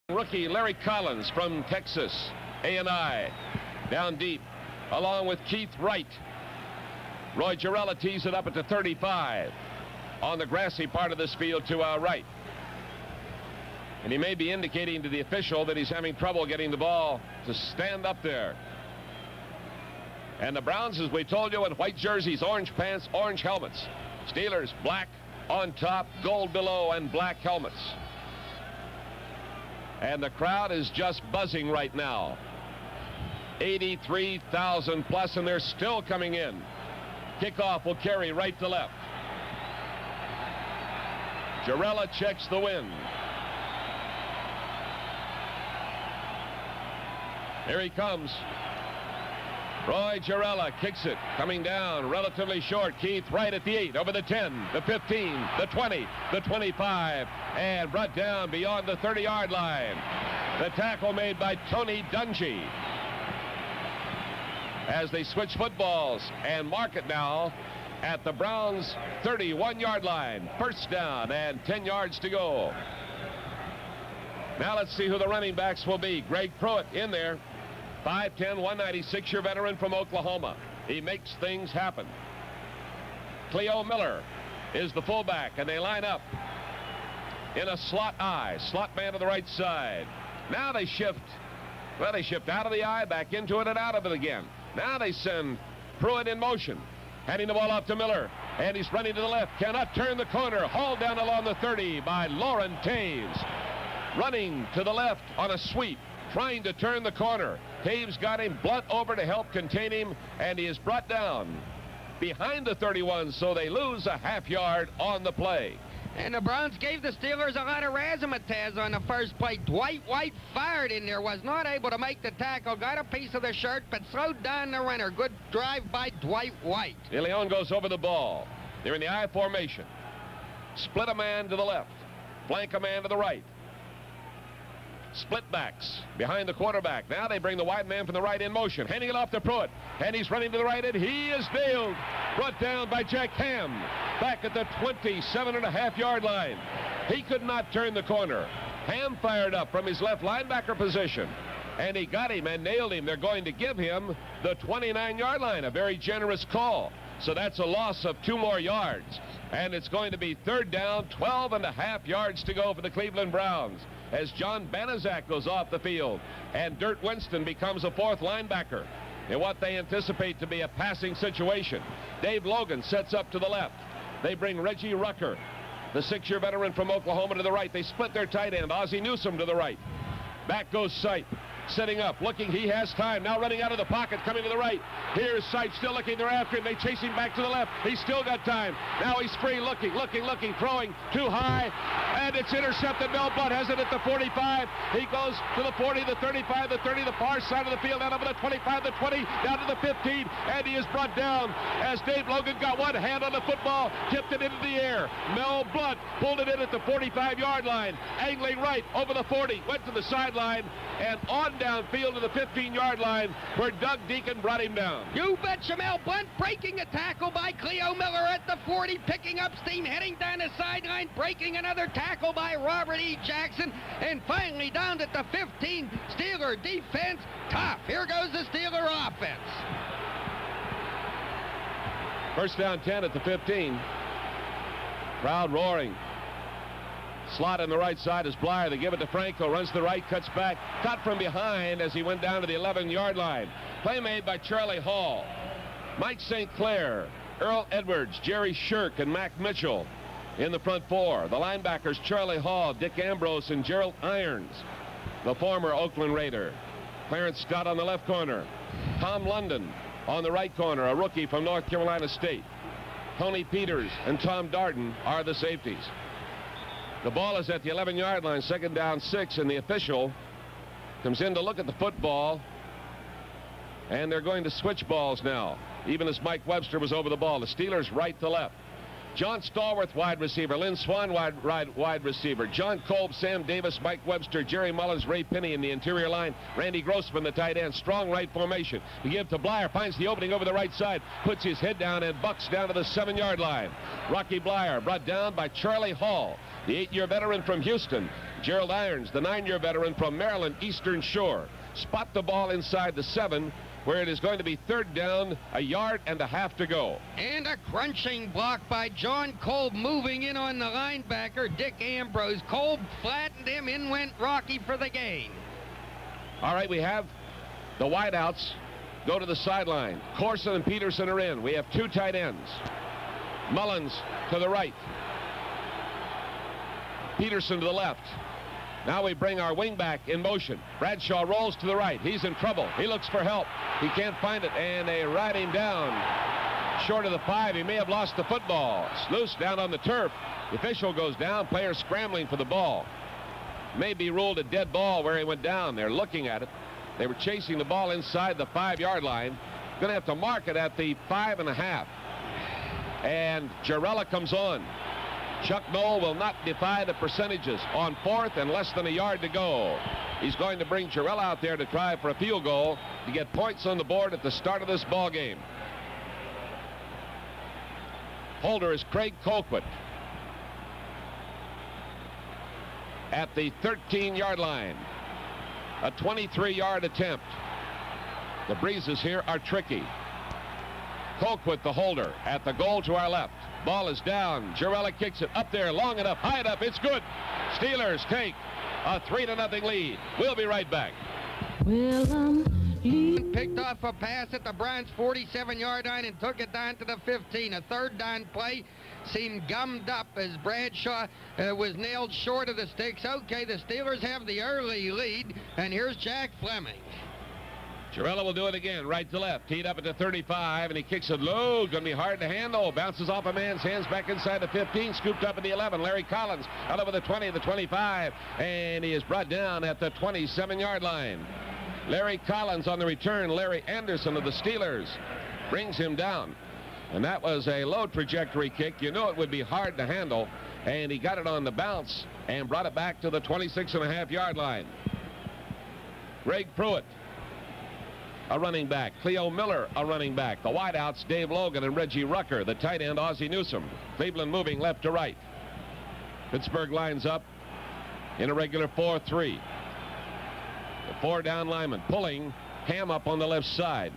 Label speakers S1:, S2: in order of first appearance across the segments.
S1: Rookie Larry Collins from Texas A&I. Down deep, along with Keith Wright. Roy Girella tees it up at the 35 on the grassy part of this field to our right. And he may be indicating to the official that he's having trouble getting the ball to stand up there. And the Browns, as we told you, in white jerseys, orange pants, orange helmets. Steelers, black on top, gold below, and black helmets. And the crowd is just buzzing right now. 83,000 plus, and they're still coming in. Kickoff will carry right to left. Girella checks the wind. Here he comes. Roy Girella kicks it, coming down relatively short. Keith Wright at the 8, over the 10, the 15, the 20, the 25, and brought down beyond the 30-yard line. The tackle made by Tony Dungy. As they switch footballs and mark it now at the Browns' 31-yard line. First down and 10 yards to go. Now let's see who the running backs will be. Greg Pruitt in there. 5'10", 196-year veteran from Oklahoma. He makes things happen. Cleo Miller is the fullback, and they line up in a slot I. Slot man to the right side. Now they shift. Well, they shift out of the I, back into it, and out of it again. Now they send Pruitt in motion. Handing the ball off to Miller, and he's running to the left. Cannot turn the corner. Hauled down along the 30 by Lauren Taves. Running to the left on a sweep, trying to turn the corner. Taves got him. Blunt over to help contain him, and he is brought down behind the 31, so they lose a half yard on the play.
S2: And the Browns gave the Steelers a lot of razzmatazz on the first play. Dwight White fired in there, was not able to make the tackle, got a piece of the shirt, but slowed down the runner. Good drive by Dwight White.
S1: De Leon goes over the ball. They're in the I formation. Split a man to the left, flank a man to the right. Split backs behind the quarterback. Now they bring the wide man from the right in motion. Handing it off to Pruitt. And he's running to the right, and he is nailed. Brought down by Jack Ham. Back at the 27.5-yard line. He could not turn the corner. Ham fired up from his left linebacker position. And he got him and nailed him. They're going to give him the 29-yard line. A very generous call. So that's a loss of 2 more yards. And it's going to be third down, 12.5 yards to go for the Cleveland Browns, as John Banaszak goes off the field, and Dirt Winston becomes a 4th linebacker in what they anticipate to be a passing situation. Dave Logan sets up to the left. They bring Reggie Rucker, the 6-year veteran from Oklahoma, to the right. They split their tight end, Ozzie Newsome, to the right. Back goes Sipe. Sitting up, looking, he has time. Now running out of the pocket, coming to the right. Here's Sipe still looking, they're after him. They chase him back to the left. He's still got time. Now he's free, looking, throwing too high. And it's intercepted. Mel Blunt has it at the 45. He goes to the 40, the 35, the 30, the far side of the field, down over the 25, the 20, down to the 15. And he is brought down as Dave Logan got one hand on the football, tipped it into the air. Mel Blunt pulled it in at the 45-yard line. Angling right over the 40, went to the sideline, and on downfield to the 15-yard line, where Doug Deacon brought him down.
S2: You betcha. Mel Blunt breaking a tackle by Cleo Miller at the 40, picking up steam, heading down the sideline, breaking another tackle by Robert E. Jackson, and finally down at the 15. Steeler defense tough. Here goes the Steeler offense.
S1: First down 10 at the 15. Crowd roaring. Slot on the right side is Blyer. They give it to Franco. Runs to the right, cuts back. Cut from behind as he went down to the 11-yard line. Play made by Charlie Hall. Mike St. Clair, Earl Edwards, Jerry Shirk, and Mac Mitchell in the front 4. The linebackers, Charlie Hall, Dick Ambrose, and Gerald Irons, the former Oakland Raider. Clarence Scott on the left corner. Tom London on the right corner, a rookie from North Carolina State. Tony Peters and Tom Darden are the safeties. The ball is at the 11-yard line, second down 6, and the official comes in to look at the football, and they're going to switch balls now, even as Mike Webster was over the ball. The Steelers right to left. John Stallworth, wide receiver. Lynn Swan, wide receiver. John Kolb, Sam Davis, Mike Webster, Jerry Mullins, Ray Penny in the interior line. Randy Grossman, the tight end. Strong right formation. To give to Blyer. Finds the opening over the right side. Puts his head down and bucks down to the 7-yard line. Rocky Blyer brought down by Charlie Hall, the 8-year veteran from Houston. Gerald Irons, the 9-year veteran from Maryland Eastern Shore. Spot the ball inside the 7, where it is going to be 3rd down, 1.5 yards to go.
S2: And a crunching block by John Kolb, moving in on the linebacker, Dick Ambrose. Kolb flattened him, in went Rocky for the gain.
S1: All right, we have the wideouts go to the sideline. Corson and Peterson are in. We have 2 tight ends. Mullins to the right. Peterson to the left. Now we bring our wingback in motion. Bradshaw rolls to the right. He's in trouble. He looks for help. He can't find it, and they ride him down short of the 5. He may have lost the football. It's loose down on the turf. The official goes down. Player scrambling for the ball. May be ruled a dead ball where he went down. They're looking at it. They were chasing the ball inside the 5-yard line. Going to have to mark it at the 5.5. And Jarella comes on. Chuck Noll will not defy the percentages on 4th and less than 1 yard to go. He's going to bring Jarella out there to try for a field goal to get points on the board at the start of this ball game. Holder is Craig Colquitt at the 13-yard line. A 23-yard attempt. The breezes here are tricky. Colquitt, the holder, at the goal to our left. Ball is down. Jarella kicks it up there, long enough, high enough. It's good. Steelers take a 3-0 lead. We'll be right back.
S2: Picked off a pass at the Browns' 47-yard line and took it down to the 15. A 3rd down play seemed gummed up as Bradshaw was nailed short of the sticks. Okay, the Steelers have the early lead, and here's Jack Fleming.
S1: Jarella will do it again, right to left. Teed up at the 35, and he kicks it low. Going to be hard to handle. Bounces off a man's hands back inside the 15. Scooped up at the 11. Larry Collins out over the 20, the 25, and he is brought down at the 27-yard line. Larry Collins on the return. Larry Anderson of the Steelers brings him down. And that was a low trajectory kick. You knew it would be hard to handle, and he got it on the bounce and brought it back to the 26.5-yard line. Greg Pruitt, a running back. Cleo Miller, a running back. The wideouts, Dave Logan and Reggie Rucker. The tight end, Ozzie Newsome. Cleveland moving left to right. Pittsburgh lines up in a regular 4-3. The 4-down lineman pulling Ham up on the left side.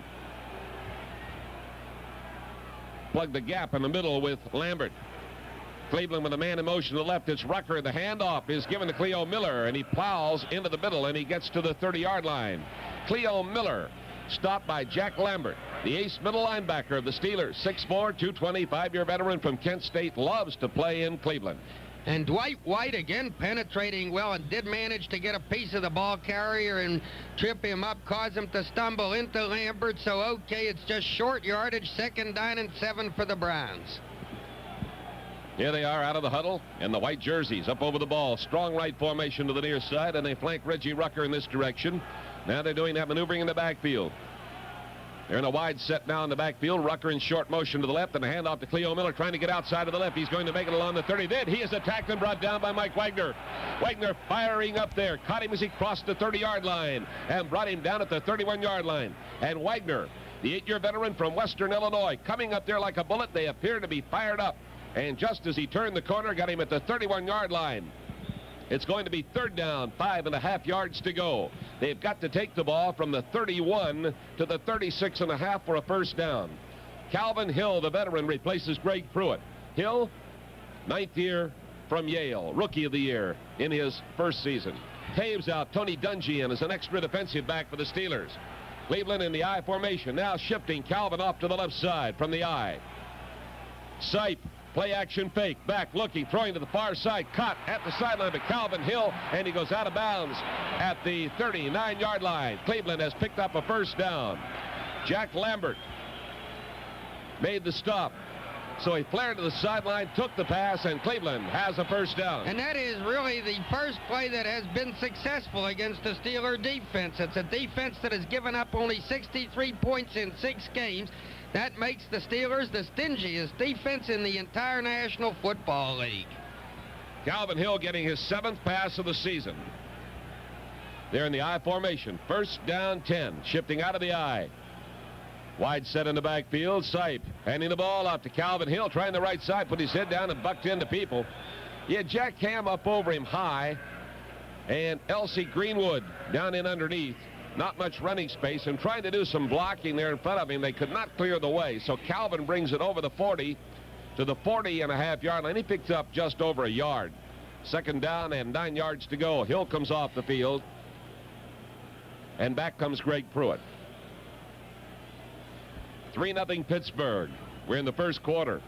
S1: Plug the gap in the middle with Lambert. Cleveland with a man in motion to the left. It's Rucker. The handoff is given to Cleo Miller, and he plows into the middle, and he gets to the 30-yard line. Cleo Miller stopped by Jack Lambert, the ace middle linebacker of the Steelers. 6'4", 220, 5-year veteran from Kent State, loves to play in Cleveland.
S2: And Dwight White again penetrating well and did manage to get a piece of the ball carrier and trip him up, cause him to stumble into Lambert. So, okay, it's just short yardage, 2nd down and 7 for the Browns.
S1: Here they are out of the huddle, and the white jerseys up over the ball. Strong right formation to the near side, and they flank Reggie Rucker in this direction. Now they're doing that maneuvering in the backfield. They're in a wide set now in the backfield. Rucker in short motion to the left, and a handoff to Cleo Miller trying to get outside of the left. He's going to make it along the 30. Then he is attacked and brought down by Mike Wagner. Wagner firing up there. Caught him as he crossed the 30-yard line and brought him down at the 31-yard line. And Wagner, the 8-year veteran from Western Illinois, coming up there like a bullet. They appear to be fired up. And just as he turned the corner, got him at the 31-yard line. It's going to be 3rd down, 5.5 yards to go. They've got to take the ball from the 31 to the 36.5 for a 1st down. Calvin Hill, the veteran, replaces Greg Pruitt. Hill, 9th year from Yale, rookie of the year in his 1st season. Taves out. Tony Dungy in as an extra defensive back for the Steelers. Cleveland in the I formation, now shifting Calvin off to the left side from the I. Sipe. Play action fake, back looking, throwing to the far side, caught at the sideline by Calvin Hill, and he goes out of bounds at the 39-yard line. Cleveland has picked up a 1st down. Jack Lambert made the stop. So he flared to the sideline, took the pass, and Cleveland has a 1st down.
S2: And that is really the first play that has been successful against the Steeler defense. It's a defense that has given up only 63 points in 6 games. That makes the Steelers the stingiest defense in the entire National Football League.
S1: Calvin Hill getting his 7th pass of the season. They're in the I formation. 1st down 10. Shifting out of the I. Wide set in the backfield. Sipe handing the ball out to Calvin Hill. Trying the right side. Put his head down and bucked into people. He had Jack Ham up over him high. And Elsie Greenwood down in underneath. Not much running space, and trying to do some blocking there in front of him. They could not clear the way. So Calvin brings it over the 40 to the 40.5-yard line. He picked up just over a yard. Second down and 9 yards to go. Hill comes off the field. And back comes Greg Pruitt. 3-0 Pittsburgh. We're in the first quarter.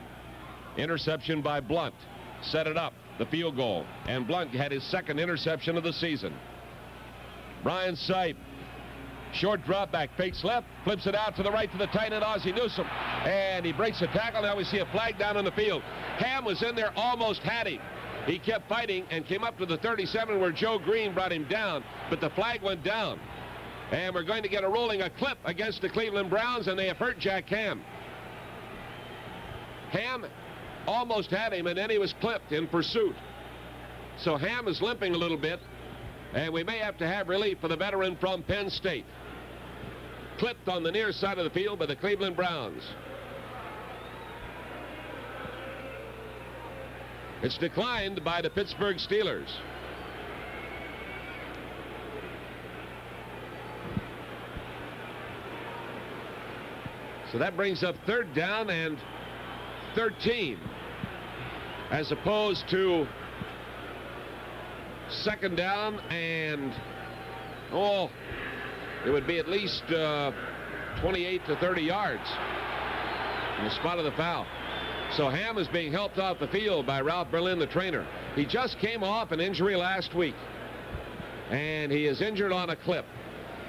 S1: Interception by Blunt. Set it up. The field goal. And Blunt had his second interception of the season. Brian Sipe. Short drop back, fakes left, flips it out to the right to the tight end, Ozzie Newsome. And he breaks a tackle. Now we see a flag down on the field. Ham was in there, almost had him. He kept fighting and came up to the 37 where Joe Green brought him down, but the flag went down. And we're going to get a clip against the Cleveland Browns, and they have hurt Jack Ham. Ham almost had him, and then he was clipped in pursuit. So Ham is limping a little bit, and we may have to have relief for the veteran from Penn State. Clipped on the near side of the field by the Cleveland Browns. It's declined by the Pittsburgh Steelers. So that brings up third down and 13 as opposed to second down and it would be at least 28 to 30 yards in the spot of the foul. So Ham is being helped off the field by Ralph Berlin, the trainer. He just came off an injury last week, and he is injured on a clip.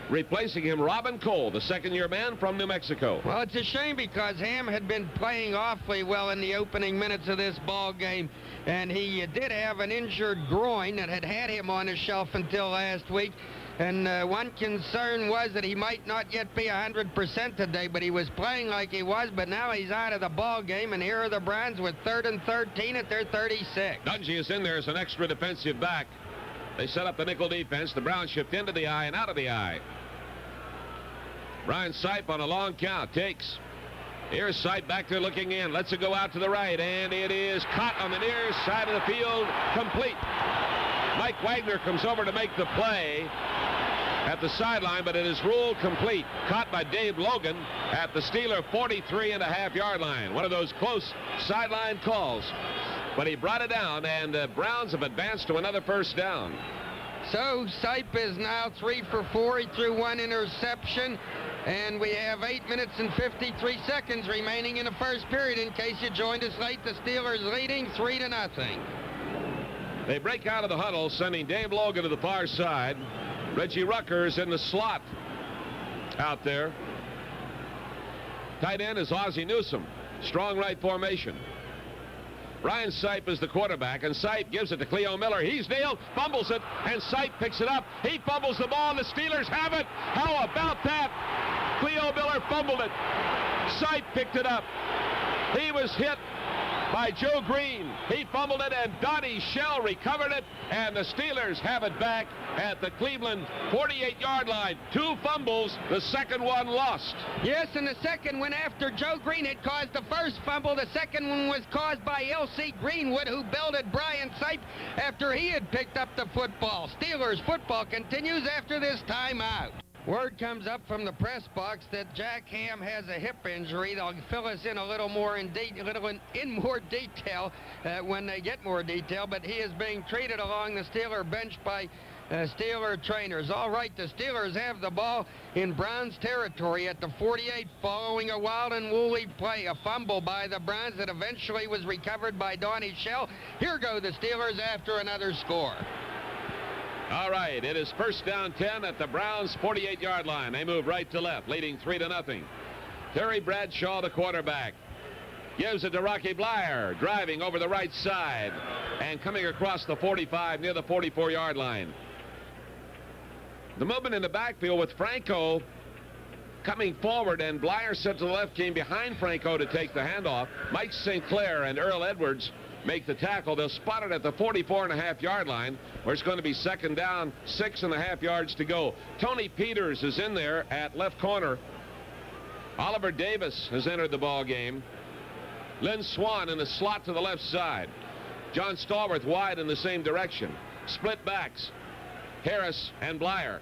S1: Replacing him, Robin Cole, the second-year man from New Mexico.
S2: Well, it's a shame because Ham had been playing awfully well in the opening minutes of this ball game, and he did have an injured groin that had him on the shelf until last week. And one concern was that he might not yet be 100% today, but he was playing like he was. But now he's out of the ball game, and here are the Browns with 3rd and 13 at their 36.
S1: Dungy is in there as an extra defensive back. They set up the nickel defense. The Browns shift into the eye and out of the eye. Brian Sipe on a long count takes. Here's Sipe back there looking in. Lets it go out to the right, and it is caught on the near side of the field. Complete. Mike Wagner comes over to make the play at the sideline, but it is ruled complete. Caught by Dave Logan at the Steeler 43.5-yard line. One of those close sideline calls. But he brought it down, and the Browns have advanced to another first down.
S2: So Sipe is now 3 for 4. He threw one interception. And we have 8 minutes and 53 seconds remaining in the first period. In case you joined us late, the Steelers leading 3-0.
S1: They break out of the huddle, sending Dave Logan to the far side. Reggie Rucker's in the slot out there. Tight end is Ozzie Newsome. Strong right formation. Ryan Sipe is the quarterback, and Sipe gives it to Cleo Miller. He's nailed, fumbles it, and Sipe picks it up. He fumbles the ball, and the Steelers have it. How about that? Cleo Miller fumbled it. Sipe picked it up. He was hit by Joe Green. He fumbled it, and Donnie Shell recovered it, and the Steelers have it back at the Cleveland 48-yard line. 2 fumbles, the second one lost.
S2: Yes, and the second one after Joe Green had caused the first fumble. The second one was caused by L.C. Greenwood, who belted Brian Sipe after he had picked up the football. Steelers football continues after this timeout. Word comes up from the press box that Jack Ham has a hip injury. They'll fill us in a little more in more detail when they get more detail, but he is being treated along the Steeler bench by Steeler trainers. All right, the Steelers have the ball in Browns territory at the 48 following a wild and woolly play. A fumble by the Browns that eventually was recovered by Donnie Shell. Here go the Steelers after another score.
S1: All right, it is first down 10 at the Browns 48-yard line. They move right to left, leading 3-0. Terry Bradshaw, the quarterback, gives it to Rocky Bleier, driving over the right side and coming across the 45 near the 44-yard line. The movement in the backfield with Franco coming forward, and Bleier set to the left, came behind Franco to take the handoff. Mike St. Clair and Earl Edwards make the tackle. They'll spot it at the 44.5-yard line, where it's going to be second down, 6.5 yards to go. Tony Peters is in there at left corner. Oliver Davis has entered the ball game. Lynn Swan in the slot to the left side. John Stallworth wide in the same direction. Split backs. Harris and Blyer.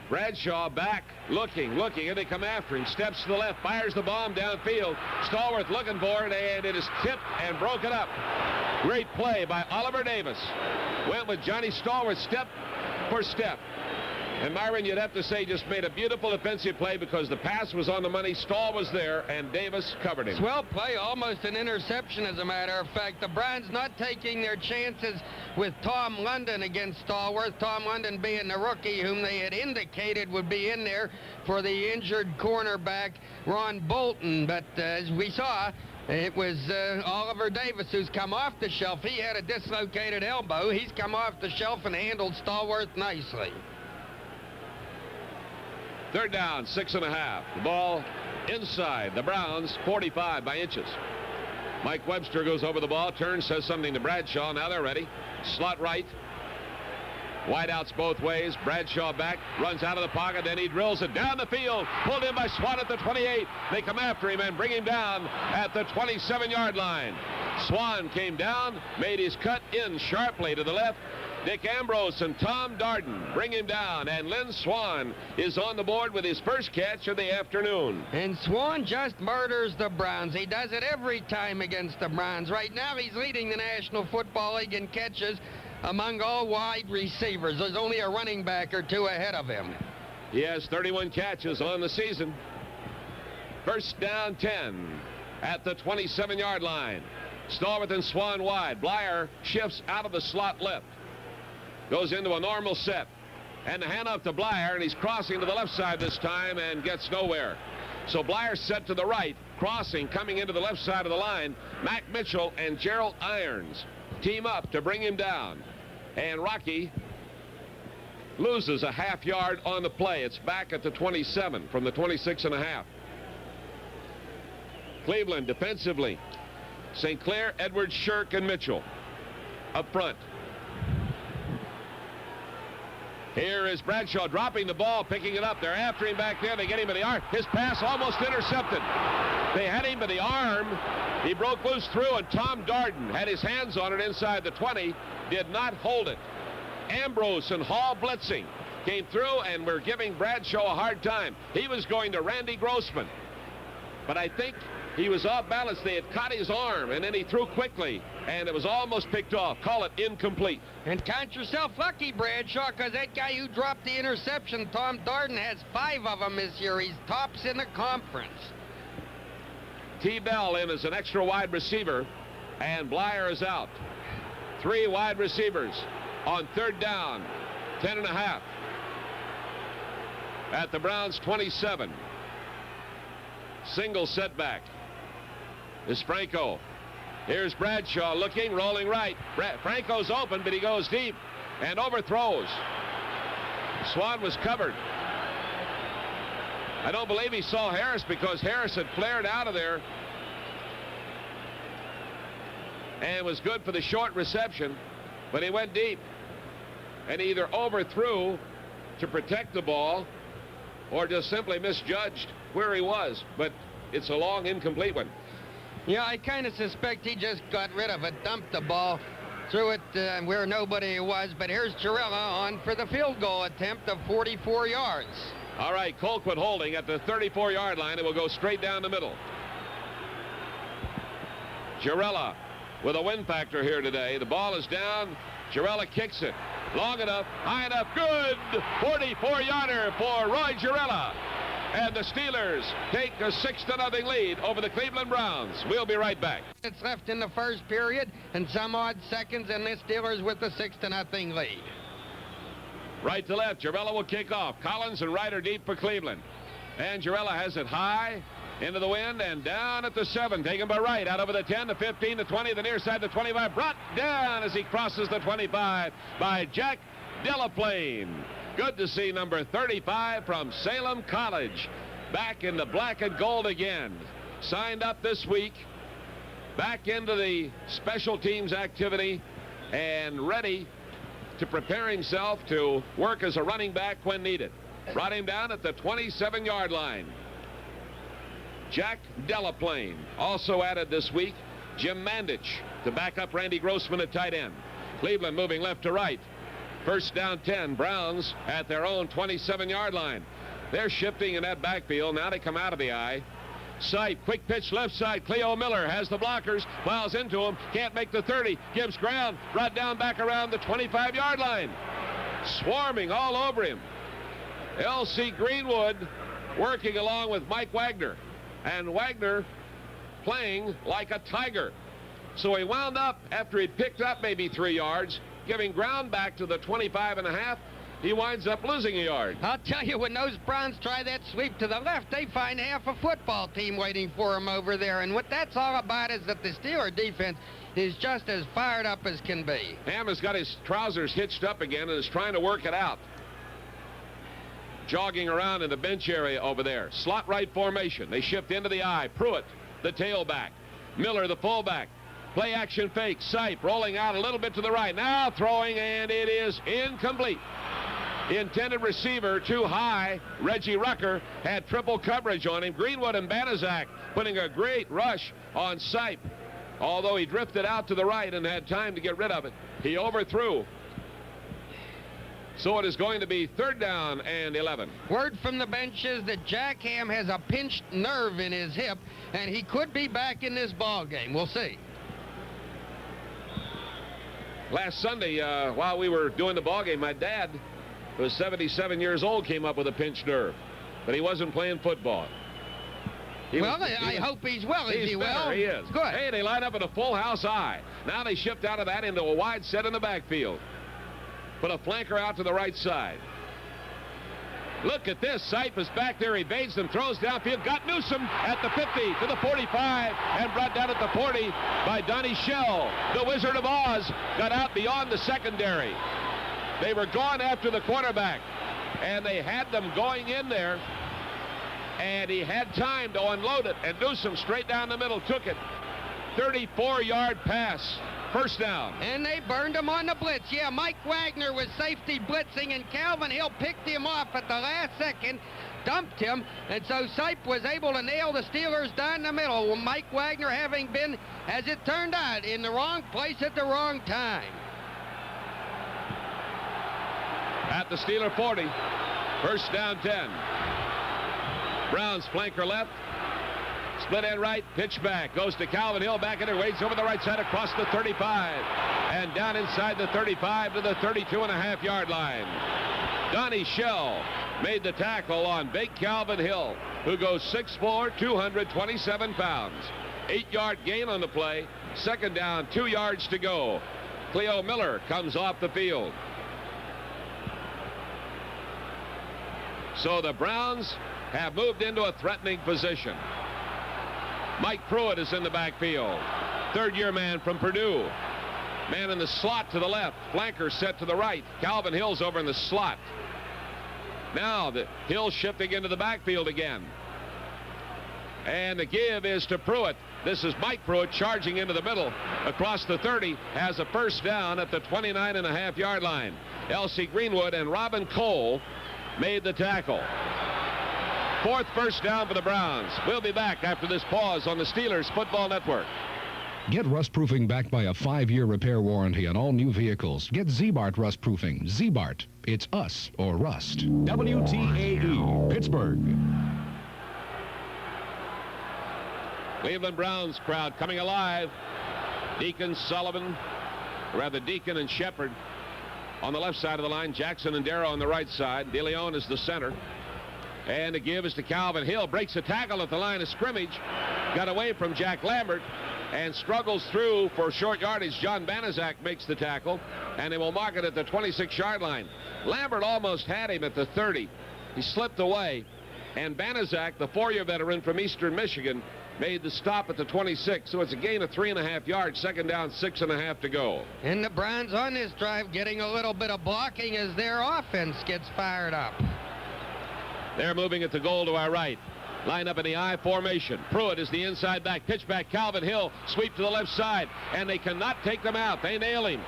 S1: Bradshaw back, looking, and they come after him. Steps to the left, fires the bomb downfield. Stallworth looking for it, and it is tipped and broken up. Great play by Oliver Davis. Went with Johnny Stallworth step for step. And Myron, you'd have to say, just made a beautiful defensive play because the pass was on the money. Stahl was there, and Davis covered him.
S2: Swell play, almost an interception, as a matter of fact. The Browns not taking their chances with Tom London against Stallworth. Tom London being the rookie whom they had indicated would be in there for the injured cornerback, Ron Bolton. But as we saw, it was Oliver Davis who's come off the shelf. He had a dislocated elbow. He's come off the shelf and handled Stallworth nicely.
S1: Third down, 6.5. The ball inside the Browns, 45 by inches. Mike Webster goes over the ball, turns, says something to Bradshaw. Now they're ready. Slot right. Wideouts both ways. Bradshaw back, runs out of the pocket, then he drills it down the field. Pulled in by Swan at the 28. They come after him and bring him down at the 27-yard line. Swan came down, made his cut in sharply to the left. Dick Ambrose and Tom Darden bring him down, and Lynn Swan is on the board with his first catch of the afternoon.
S2: And Swan just murders the Browns. He does it every time against the Browns. Right now he's leading the National Football League in catches among all wide receivers. There's only a running back or two ahead of him.
S1: He has 31 catches on the season. First down 10 at the 27-yard line. Stallworth and Swan wide. Blyer shifts out of the slot left. Goes into a normal set. And the handoff to Blyer, and he's crossing to the left side this time and gets nowhere. So Blyer set to the right, crossing, coming into the left side of the line. Mac Mitchell and Gerald Irons team up to bring him down. And Rocky loses a half yard on the play. It's back at the 27 from the 26.5. Cleveland defensively. St. Clair, Edwards, Shirk, and Mitchell up front. Here is Bradshaw dropping the ball, picking it up. They're after him back there. They get him in the arm. His pass almost intercepted. They had him by the arm. He broke loose through, and Tom Darden had his hands on it inside the 20. Did not hold it. Ambrose and Hall blitzing. Came through, and we're giving Bradshaw a hard time. He was going to Randy Grossman. But I think he was off balance. They had caught his arm, and then he threw quickly, and it was almost picked off. Call it incomplete.
S2: And count yourself lucky, Bradshaw, because that guy who dropped the interception, Tom Darden, has 5 of them this year. He's tops in the conference.
S1: T. Bell in as an extra wide receiver, and Blyer is out. 3 wide receivers on third down, 10.5 at the Browns' 27. Single setback is Franco. Here's Bradshaw looking, rolling right. Franco's open, but he goes deep and overthrows. Swan was covered. I don't believe he saw Harris because Harris had flared out of there and was good for the short reception, but he went deep and either overthrew to protect the ball or just simply misjudged where he was, but it's a long incomplete one.
S2: Yeah, I kind of suspect he just got rid of it, dumped the ball, threw it where nobody was, but here's Girella on for the field goal attempt of 44 yards.
S1: All right, Colquitt holding at the 34-yard line. It will go straight down the middle. Girella with a win factor here today. The ball is down. Girella kicks it. Long enough, high enough, good! 44-yarder for Roy Girella. And the Steelers take a 6-0 lead over the Cleveland Browns. We'll be right back.
S2: It's left in the first period and some odd seconds, and the Steelers with the 6-0 lead.
S1: Right to left, Girella will kick off. Collins and Ryder deep for Cleveland. And Girella has it high into the wind and down at the 7. Taken by Wright out over the 10, the 15, the 20, the near side, the 25. Brought down as he crosses the 25 by Jack Delaplane. Good to see number 35 from Salem College back in the black and gold again. Signed up this week, back into the special teams activity and ready to prepare himself to work as a running back when needed. Brought him down at the 27-yard line. Jack Delaplane also added this week. Jim Mandich to back up Randy Grossman at tight end. Cleveland moving left to right. First down 10. Browns at their own 27-yard line. They're shifting in that backfield. Now they come out of the I. Sipe, quick pitch left side. Cleo Miller has the blockers, plows into him, can't make the 30, gives ground, brought down back around the 25-yard line. Swarming all over him. L.C. Greenwood working along with Mike Wagner, and Wagner playing like a tiger. So he wound up, after he picked up maybe 3 yards, giving ground back to the 25.5. He winds up losing a yard.
S2: I'll tell you, when those Browns try that sweep to the left, they find half a football team waiting for them over there. And what that's all about is that the Steeler defense is just as fired up as can be.
S1: Ham has got his trousers hitched up again and is trying to work it out. Jogging around in the bench area over there. Slot right formation. They shift into the I. Pruitt, the tailback. Miller, the fullback. Play action fake. Sipe rolling out a little bit to the right. Now throwing, and it is incomplete. The intended receiver too high. Reggie Rucker had triple coverage on him. Greenwood and Banaszak putting a great rush on Sipe. Although he drifted out to the right and had time to get rid of it, he overthrew. So it is going to be 3rd down and 11.
S2: Word from the bench is that Jack Ham has a pinched nerve in his hip, and he could be back in this ball game. We'll see.
S1: Last Sunday, while we were doing the ball game, my dad, who was 77 years old, came up with a pinched nerve, but he wasn't playing football.
S2: I hope he's well. Is he well?
S1: He is.
S2: Good.
S1: Hey, they line up in a full house I. Now they shift out of that into a wide set in the backfield. Put a flanker out to the right side. Look at this. Sipe is back there. Evades them, throws downfield. Got Newsom at the 50 to the 45 and brought down at the 40 by Donnie Shell. The Wizard of Oz got out beyond the secondary. They were gone after the quarterback, and they had them going in there, and he had time to unload it, and Newsom straight down the middle took it. 34-yard pass. First down.
S2: And they burned him on the blitz. Yeah, Mike Wagner was safety blitzing, and Calvin Hill picked him off at the last second, dumped him, and so Sipe was able to nail the Steelers down the middle. Mike Wagner having been, as it turned out, in the wrong place at the wrong time.
S1: At the Steeler 40. First down 10. Browns flanker left. Split end right, pitch back, goes to Calvin Hill, back in there, waits over the right side across the 35, and down inside the 35 to the 32.5-yard line. Donnie Shell made the tackle on big Calvin Hill, who goes 6'4", 227 pounds. 8-yard gain on the play. Second down, 2 yards to go. Cleo Miller comes off the field. So the Browns have moved into a threatening position. Mike Pruitt is in the backfield. Third-year man from Purdue. Man in the slot to the left. Flanker set to the right. Calvin Hill's over in the slot. Now the Hill shifting into the backfield again. And the give is to Pruitt. This is Mike Pruitt charging into the middle across the 30. Has a first down at the 29.5-yard line. L.C. Greenwood and Robin Cole made the tackle. 4th first down for the Browns. We'll be back after this pause on the Steelers Football Network.
S3: Get rust-proofing backed by a 5-year repair warranty on all new vehicles. Get Z-Bart rust-proofing. Z-Bart. It's us or rust. WTAE, Pittsburgh.
S1: Cleveland Browns crowd coming alive. Deacon, Sullivan, rather Deacon and Shepard on the left side of the line. Jackson and Darrow on the right side. DeLeon is the center. And the give is to Calvin Hill. Breaks a tackle at the line of scrimmage. Got away from Jack Lambert and struggles through for short yardage. John Banaszak makes the tackle, and they will mark it at the 26-yard line. Lambert almost had him at the 30. He slipped away, and Banaszak, the 4-year veteran from Eastern Michigan, made the stop at the 26. So it's a gain of 3.5 yards. Second down, 6.5 to go.
S2: And the Browns on this drive getting a little bit of blocking as their offense gets fired up.
S1: They're moving at the goal to our right. Line up in the I formation. Pruitt is the inside back. Pitch back. Calvin Hill. Sweep to the left side. And they cannot take them out. They nail him.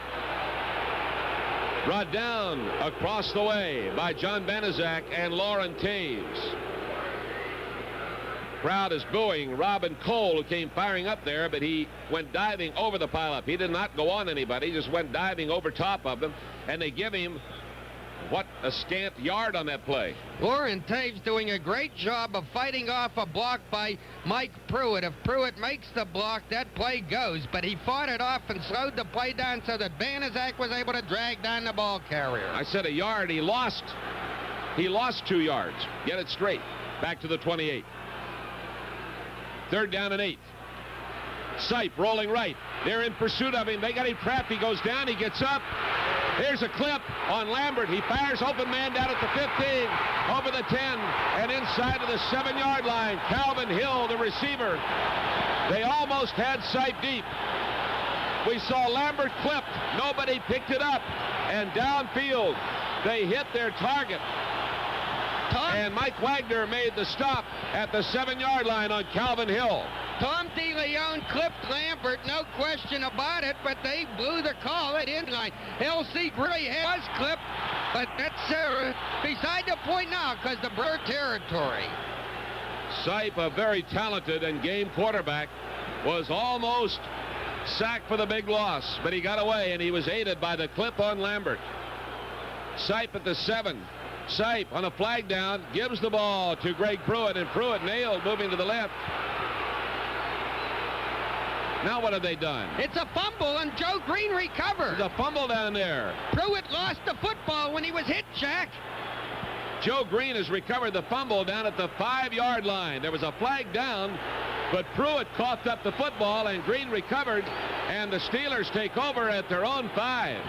S1: Brought down across the way by John Banaszak and Lauren Taves. crowd is booing Robin Cole, who came firing up there, but he went diving over the pileup. He did not go on anybody, he just went diving over top of them, and they give him, what, a scant yard on that play.
S2: Warren Taves doing a great job of fighting off a block by Mike Pruitt. If Pruitt makes the block, that play goes, but he fought it off and slowed the play down so that Banaszak was able to drag down the ball carrier.
S1: I said a yard. He lost 2 yards. Get it straight. Back to the 28. 3rd down and 8. Sipe rolling right. They're in pursuit of him. They got him trapped. He goes down. He gets up. Here's a clip on Lambert. He fires open man down at the 15, over the 10, and inside of the 7-yard line. Calvin Hill, the receiver. They almost had Sipe deep. We saw Lambert clipped. Nobody picked it up. And downfield, they hit their target. And Mike Wagner made the stop at the 7-yard line on Calvin Hill.
S2: Tom DeLeon clipped Lambert, no question about it, but they blew the call at inline. L.C. Gray was clipped, but that's beside the point now because the Burr territory.
S1: Sipe, a very talented and game quarterback, was almost sacked for the big loss, but he got away, and he was aided by the clip on Lambert. Sipe at the 7. Sipe on a flag down gives the ball to Greg Pruitt, and Pruitt nailed, moving to the left. Now what have they done?
S2: It's a fumble, and Joe Green recovered.
S1: There's a fumble down there.
S2: Pruitt lost the football when he was hit, Jack.
S1: Joe Green has recovered the fumble down at the 5-yard line. There was a flag down, but Pruitt coughed up the football, and Green recovered, and the Steelers take over at their own 5.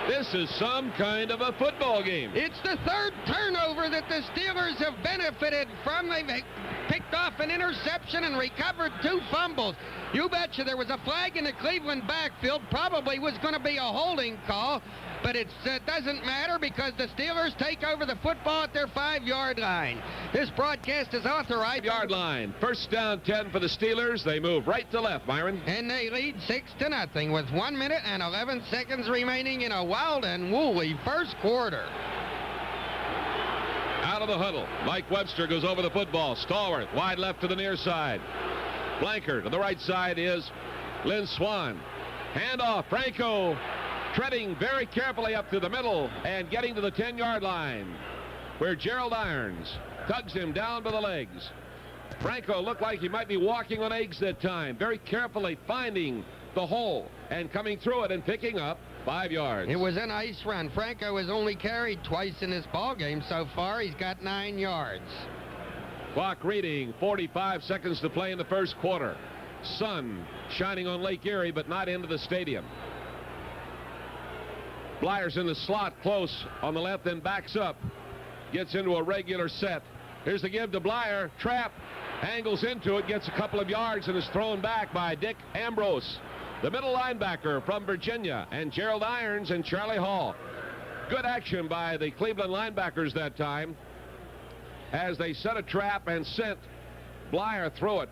S1: This is some kind of a football game.
S2: It's the 3rd turnover that the Steelers have benefited from. They've picked off an interception and recovered 2 fumbles. You betcha there was a flag in the Cleveland backfield. Probably was going to be a holding call, but it doesn't matter because the Steelers take over the football at their 5-yard line. This broadcast is authorized.
S1: 5-yard line. 1st down 10 for the Steelers. They move right to left, Myron.
S2: And they lead 6-0 with 1 minute and 11 seconds remaining in a wild and woolly first quarter.
S1: Out of the huddle, Mike Webster goes over the football. Stallworth wide left to the near side. Blanker to the right side is Lynn Swan. Handoff. Franco treading very carefully up to the middle and getting to the 10-yard line, where Gerald Irons tugs him down by the legs. Franco looked like he might be walking on eggs that time, very carefully finding the hole and coming through it and picking up 5 yards.
S2: It was a nice run. Franco has only carried twice in this ball game so far. He's got 9 yards.
S1: Clock reading, 45 seconds to play in the first quarter. Sun shining on Lake Erie, but not into the stadium. Blyer's in the slot close on the left, then backs up. Gets into a regular set. Here's the give to Blyer. Trap. Angles into it, gets a couple of yards, and is thrown back by Dick Ambrose, the middle linebacker from Virginia, and Gerald Irons and Charlie Hall. Good action by the Cleveland linebackers that time as they set a trap and sent Blyer through it.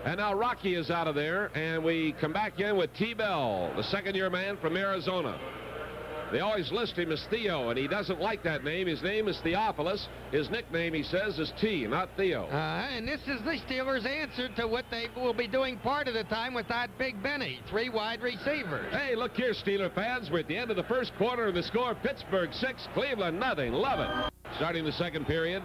S1: And now Rocky is out of there, and we come back in with T. Bell, the 2nd-year man from Arizona. They always list him as Theo, and he doesn't like that name. His name is Theophilus. His nickname, he says, is T, not Theo.
S2: And this is the Steelers' answer to what they will be doing part of the time without Big Benny. 3 wide receivers.
S1: Hey, look here, Steeler fans. We're at the end of the first quarter, and the score, Pittsburgh 6, Cleveland nothing. Love it. Starting the second period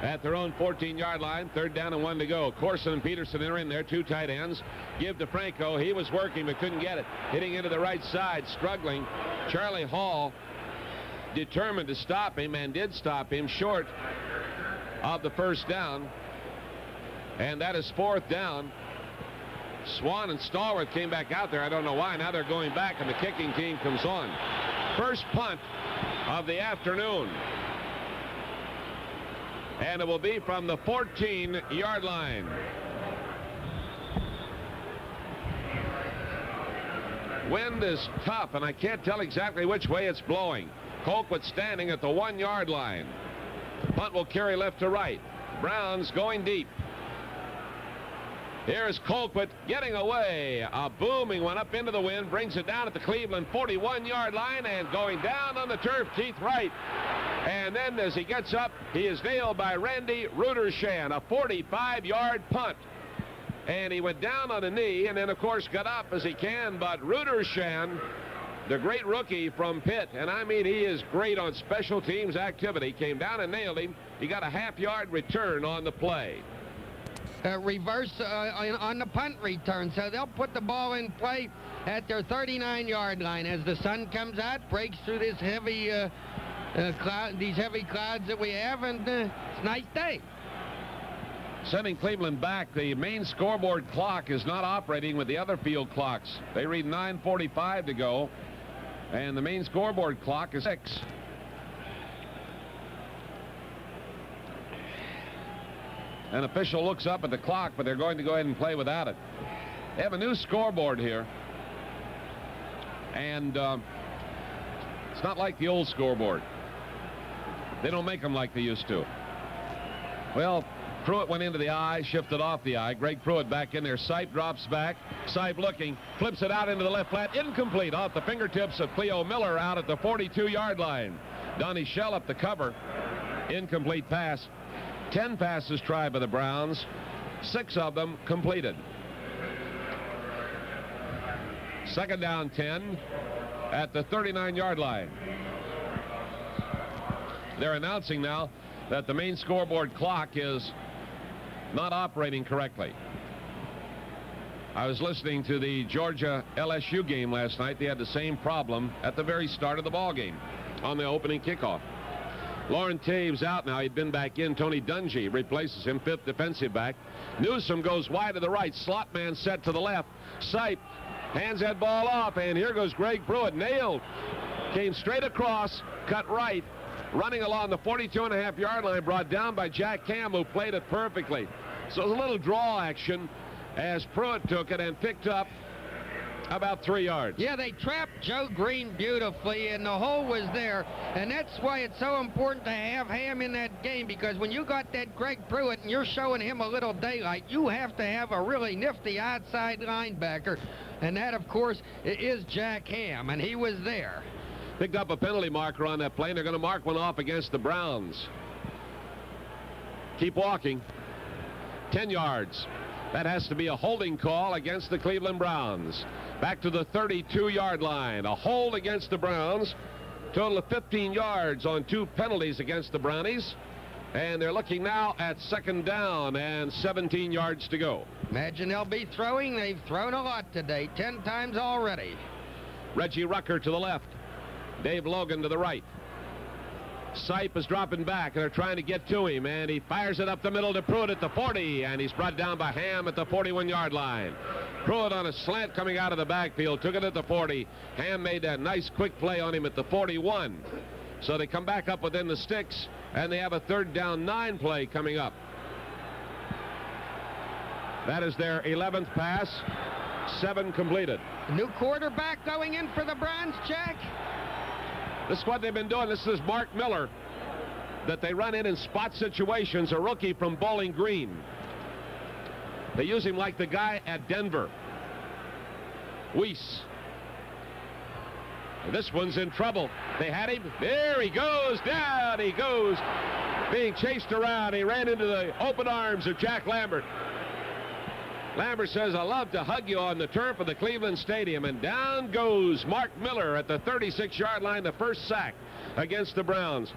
S1: at their own 14-yard line. 3rd down and 1 to go. Corson and Peterson are in there, 2 tight ends. Give to Franco. He was working but couldn't get it. Hitting into the right side, struggling. Charlie Hall determined to stop him and did stop him short of the 1st down. And that is 4th down. Swan and Stallworth came back out there. I don't know why. Now they're going back and the kicking team comes on. First punt of the afternoon. And it will be from the 14-yard line. Wind is tough, and I can't tell exactly which way it's blowing. Colquitt standing at the 1-yard line. Punt will carry left to right. Brown's going deep. Here's Colquitt getting away. A booming one up into the wind, brings it down at the Cleveland 41-yard line, and going down on the turf, Keith Wright. And then as he gets up, he is nailed by Randy Rudershan, a 45-yard punt. And he went down on a knee and then, of course, got up as he can. But Rudershan, the great rookie from Pitt, and I mean he is great on special teams activity, came down and nailed him. He got a half-yard return on the play.
S2: Reverse on the punt return, so they'll put the ball in play at their 39-yard line as the sun comes out, breaks through this heavy these heavy clouds that we have, and it's a nice day.
S1: Sending Cleveland back, the main scoreboard clock is not operating with the other field clocks. They read 9:45 to go, and the main scoreboard clock is 6. An official looks up at the clock, but they're going to go ahead and play without it. They have a new scoreboard here, and it's not like the old scoreboard. They don't make them like they used to. Well, Pruitt went into the eye, shifted off the eye. Greg Pruitt back in there. Sipe drops back. Sipe looking, flips it out into the left flat. Incomplete off the fingertips of Cleo Miller out at the 42-yard line. Donnie Shell up the cover. Incomplete pass. 10 passes tried by the Browns. 6 of them completed. Second down 10 at the 39-yard line. They're announcing now that the main scoreboard clock is not operating correctly. I was listening to the Georgia LSU game last night. They had the same problem at the very start of the ball game on the opening kickoff. Lauren Taves out now. He'd been back in. Tony Dungy replaces him, 5th defensive back. Newsom goes wide to the right. Slot man set to the left. Sipe hands that ball off, and here goes Greg Pruitt. Nailed. Came straight across, cut right, running along the 42.5-yard line, brought down by Jack Ham, who played it perfectly. So it was a little draw action as Pruitt took it and picked up about 3 yards.
S2: Yeah, they trapped Joe Green beautifully, and the hole was there. And that's why it's so important to have Ham in that game, because when you got that Greg Pruitt and you're showing him a little daylight, you have to have a really nifty outside linebacker. And that, of course, is Jack Ham, and he was there.
S1: Picked up a penalty marker on that play, and they're going to mark one off against the Browns. Keep walking. 10 yards. That has to be a holding call against the Cleveland Browns. Back to the 32-yard line. A hold against the Browns. Total of 15 yards on 2 penalties against the Brownies. And they're looking now at second down and 17 yards to go.
S2: Imagine they'll be throwing. They've thrown a lot today, 10 times already.
S1: Reggie Rucker to the left. Dave Logan to the right. Sipe is dropping back, and they're trying to get to him, and he fires it up the middle to Pruitt at the 40, and he's brought down by Ham at the 41-yard line. Pruitt on a slant coming out of the backfield, took it at the 40. Ham made that nice quick play on him at the 41. So they come back up within the sticks, and they have a 3rd down 9 play coming up. That is their 11th pass, 7 completed.
S2: New quarterback going in for the Browns, Jack?
S1: This is what they've been doing. This is Mark Miller that they run in spot situations, a rookie from Bowling Green. They use him like the guy at Denver. Weiss. This one's in trouble. They had him. There he goes. Down he goes. Being chased around. He ran into the open arms of Jack Lambert. Lambert says, I love to hug you on the turf of the Cleveland Stadium. And down goes Mark Miller at the 36-yard line, the first sack against the Browns.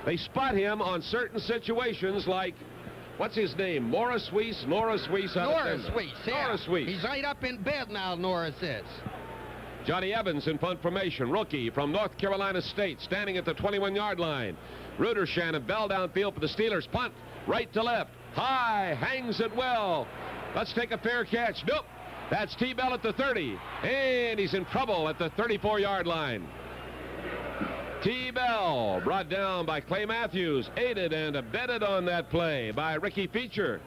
S1: They spot him on certain situations like, what's his name? Morris Weiss? Norris Weiss.
S2: Norris Weiss, yeah.
S1: Norris Weiss.
S2: He's right up in bed now, Norris is.
S1: Johnny Evans in punt formation, rookie from North Carolina State, standing at the 21-yard line. Rudershan and Bell downfield for the Steelers. Punt right to left. High, hangs it well. Let's take a fair catch. Nope. That's T. Bell at the 30. And he's in trouble at the 34-yard line. T. Bell brought down by Clay Matthews, aided and abetted on that play by Ricky Feature.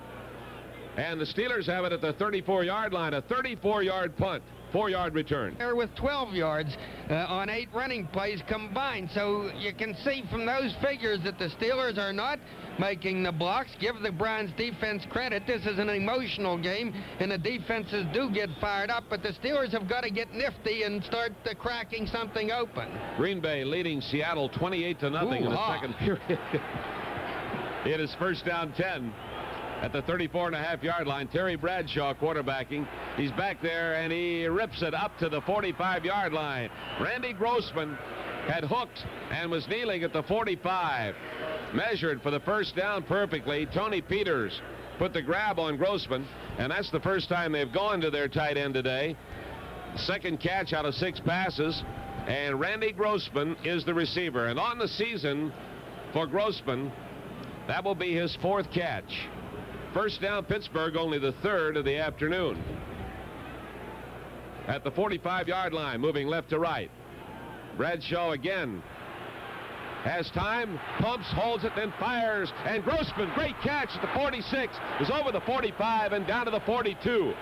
S1: And the Steelers have it at the 34-yard line, a 34-yard punt. 4-yard return.
S2: There with 12 yards on 8 running plays combined. So you can see from those figures that the Steelers are not making the blocks. Give the Browns defense credit. This is an emotional game, and the defenses do get fired up, but the Steelers have got to get nifty and start cracking something open.
S1: Green Bay leading Seattle 28-0 in the second period. It is first down 10 at the 34.5-yard line. Terry Bradshaw quarterbacking. He's back there, and he rips it up to the 45-yard line. Randy Grossman had hooked and was kneeling at the 45. Measured for the first down perfectly. Tony Peters put the grab on Grossman, and that's the first time they've gone to their tight end today. Second catch out of 6 passes, and Randy Grossman is the receiver. And on the season for Grossman, that will be his 4th catch. First down Pittsburgh, only the 3rd of the afternoon. At the 45-yard line, moving left to right. Bradshaw again has time, pumps, holds it, then fires, and Grossman, great catch at the 46, is over the 45 and down to the 42.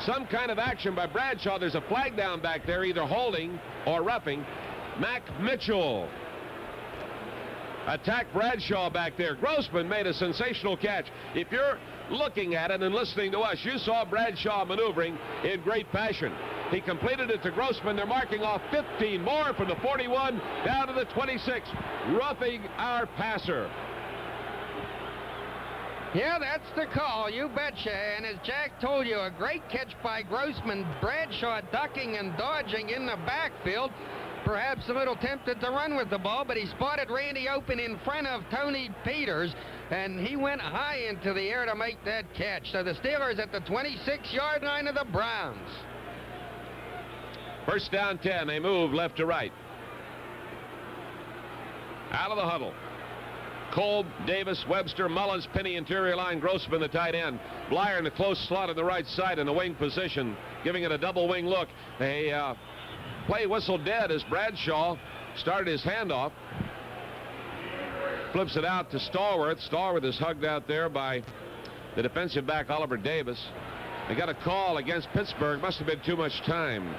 S1: Some kind of action by Bradshaw. There's a flag down back there, either holding or roughing. Mac Mitchell attacked Bradshaw back there. Grossman made a sensational catch. If you're looking at it and listening to us, you saw Bradshaw maneuvering in great passion. He completed it to Grossman. They're marking off 15 more from the 41 down to the 26, roughing our passer.
S2: Yeah, that's the call, you betcha. And as Jack told you, a great catch by Grossman. Bradshaw ducking and dodging in the backfield. Perhaps a little tempted to run with the ball, but he spotted Randy open in front of Tony Peters, and he went high into the air to make that catch. So the Steelers at the 26-yard line of the Browns.
S1: First down 10. They move left to right. Out of the huddle. Kolb, Davis, Webster, Mullins, Penny, interior line, Grossman, the tight end. Blyer in the close slot on the right side in the wing position, giving it a double wing look. A play whistle dead as Bradshaw started his handoff. Flips it out to Stallworth. Stallworth is hugged out there by the defensive back, Oliver Davis. They got a call against Pittsburgh. Must have been too much time.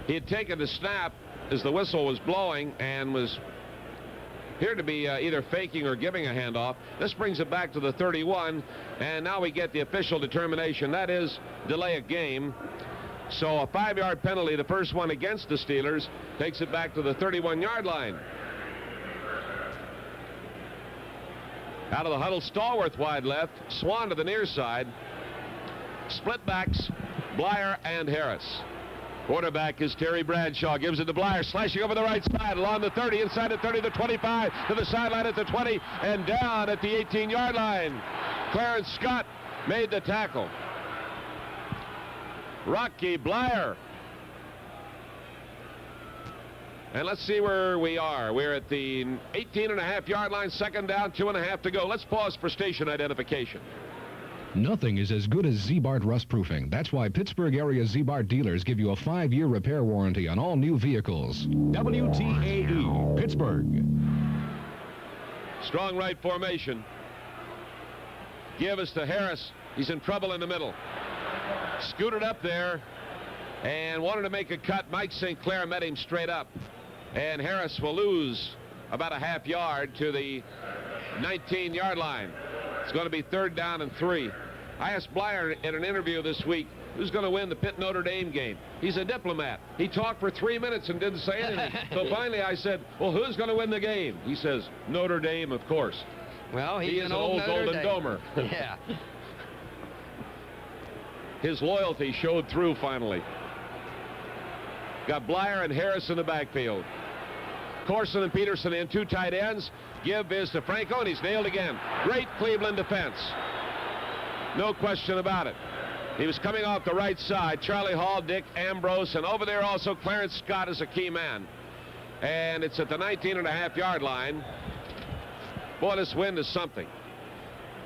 S1: He had taken the snap as the whistle was blowing and was appeared to be either faking or giving a handoff. This brings it back to the 31, and now we get the official determination. That is delay a game. So a 5-yard penalty, the first one against the Steelers, takes it back to the 31-yard line. Out of the huddle, Stallworth wide left, Swan to the near side. Split backs, Blyer and Harris. Quarterback is Terry Bradshaw, gives it to Blyer, slashing over the right side, along the 30, inside the 30, the 25, to the sideline at the 20, and down at the 18-yard line. Clarence Scott made the tackle. Rocky Blyer. And let's see where we are. We're at the 18.5-yard line, second down, 2.5 to go. Let's pause for station identification.
S3: Nothing is as good as Z-Bart rust proofing. That's why Pittsburgh area Z-Bart dealers give you a 5-year repair warranty on all new vehicles. WTAE, Pittsburgh.
S1: Strong right formation. Give us to Harris. He's in trouble in the middle. Scooted up there and wanted to make a cut. Mike St. Clair met him straight up. And Harris will lose about a half yard to the 19-yard line. It's going to be third down and 3. I asked Blyer in an interview this week, who's going to win the Pitt Notre Dame game? He's a diplomat. He talked for 3 minutes and didn't say anything. So finally I said, well, who's going to win the game? He says, Notre Dame, of course.
S2: Well,
S1: he is an old Golden Domer.
S2: Yeah.
S1: His loyalty showed through finally. Got Blyer and Harris in the backfield. Corson and Peterson in, 2 tight ends. Give is to Franco, and he's nailed again. Great Cleveland defense. No question about it. He was coming off the right side. Charlie Hall, Dick Ambrose, and over there also Clarence Scott is a key man. And it's at the 19.5-yard line. Boy, this wind is something.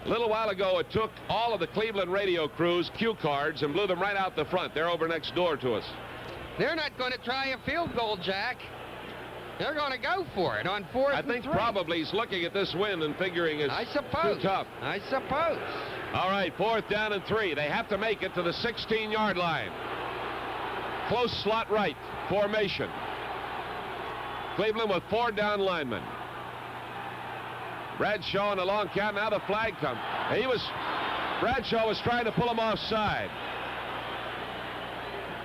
S1: A little while ago, it took all of the Cleveland radio crews cue cards and blew them right out the front. They're over next door to us.
S2: They're not going to try a field goal, Jack. They're going to go for it on 4th and 3.
S1: I think probably he's looking at this wind and figuring it's too tough.
S2: I suppose.
S1: All right, 4th down and 3. They have to make it to the 16-yard line. Close slot right formation. Cleveland with 4 down linemen. Bradshaw in a long count. Now the flag comes. Bradshaw was trying to pull him offside.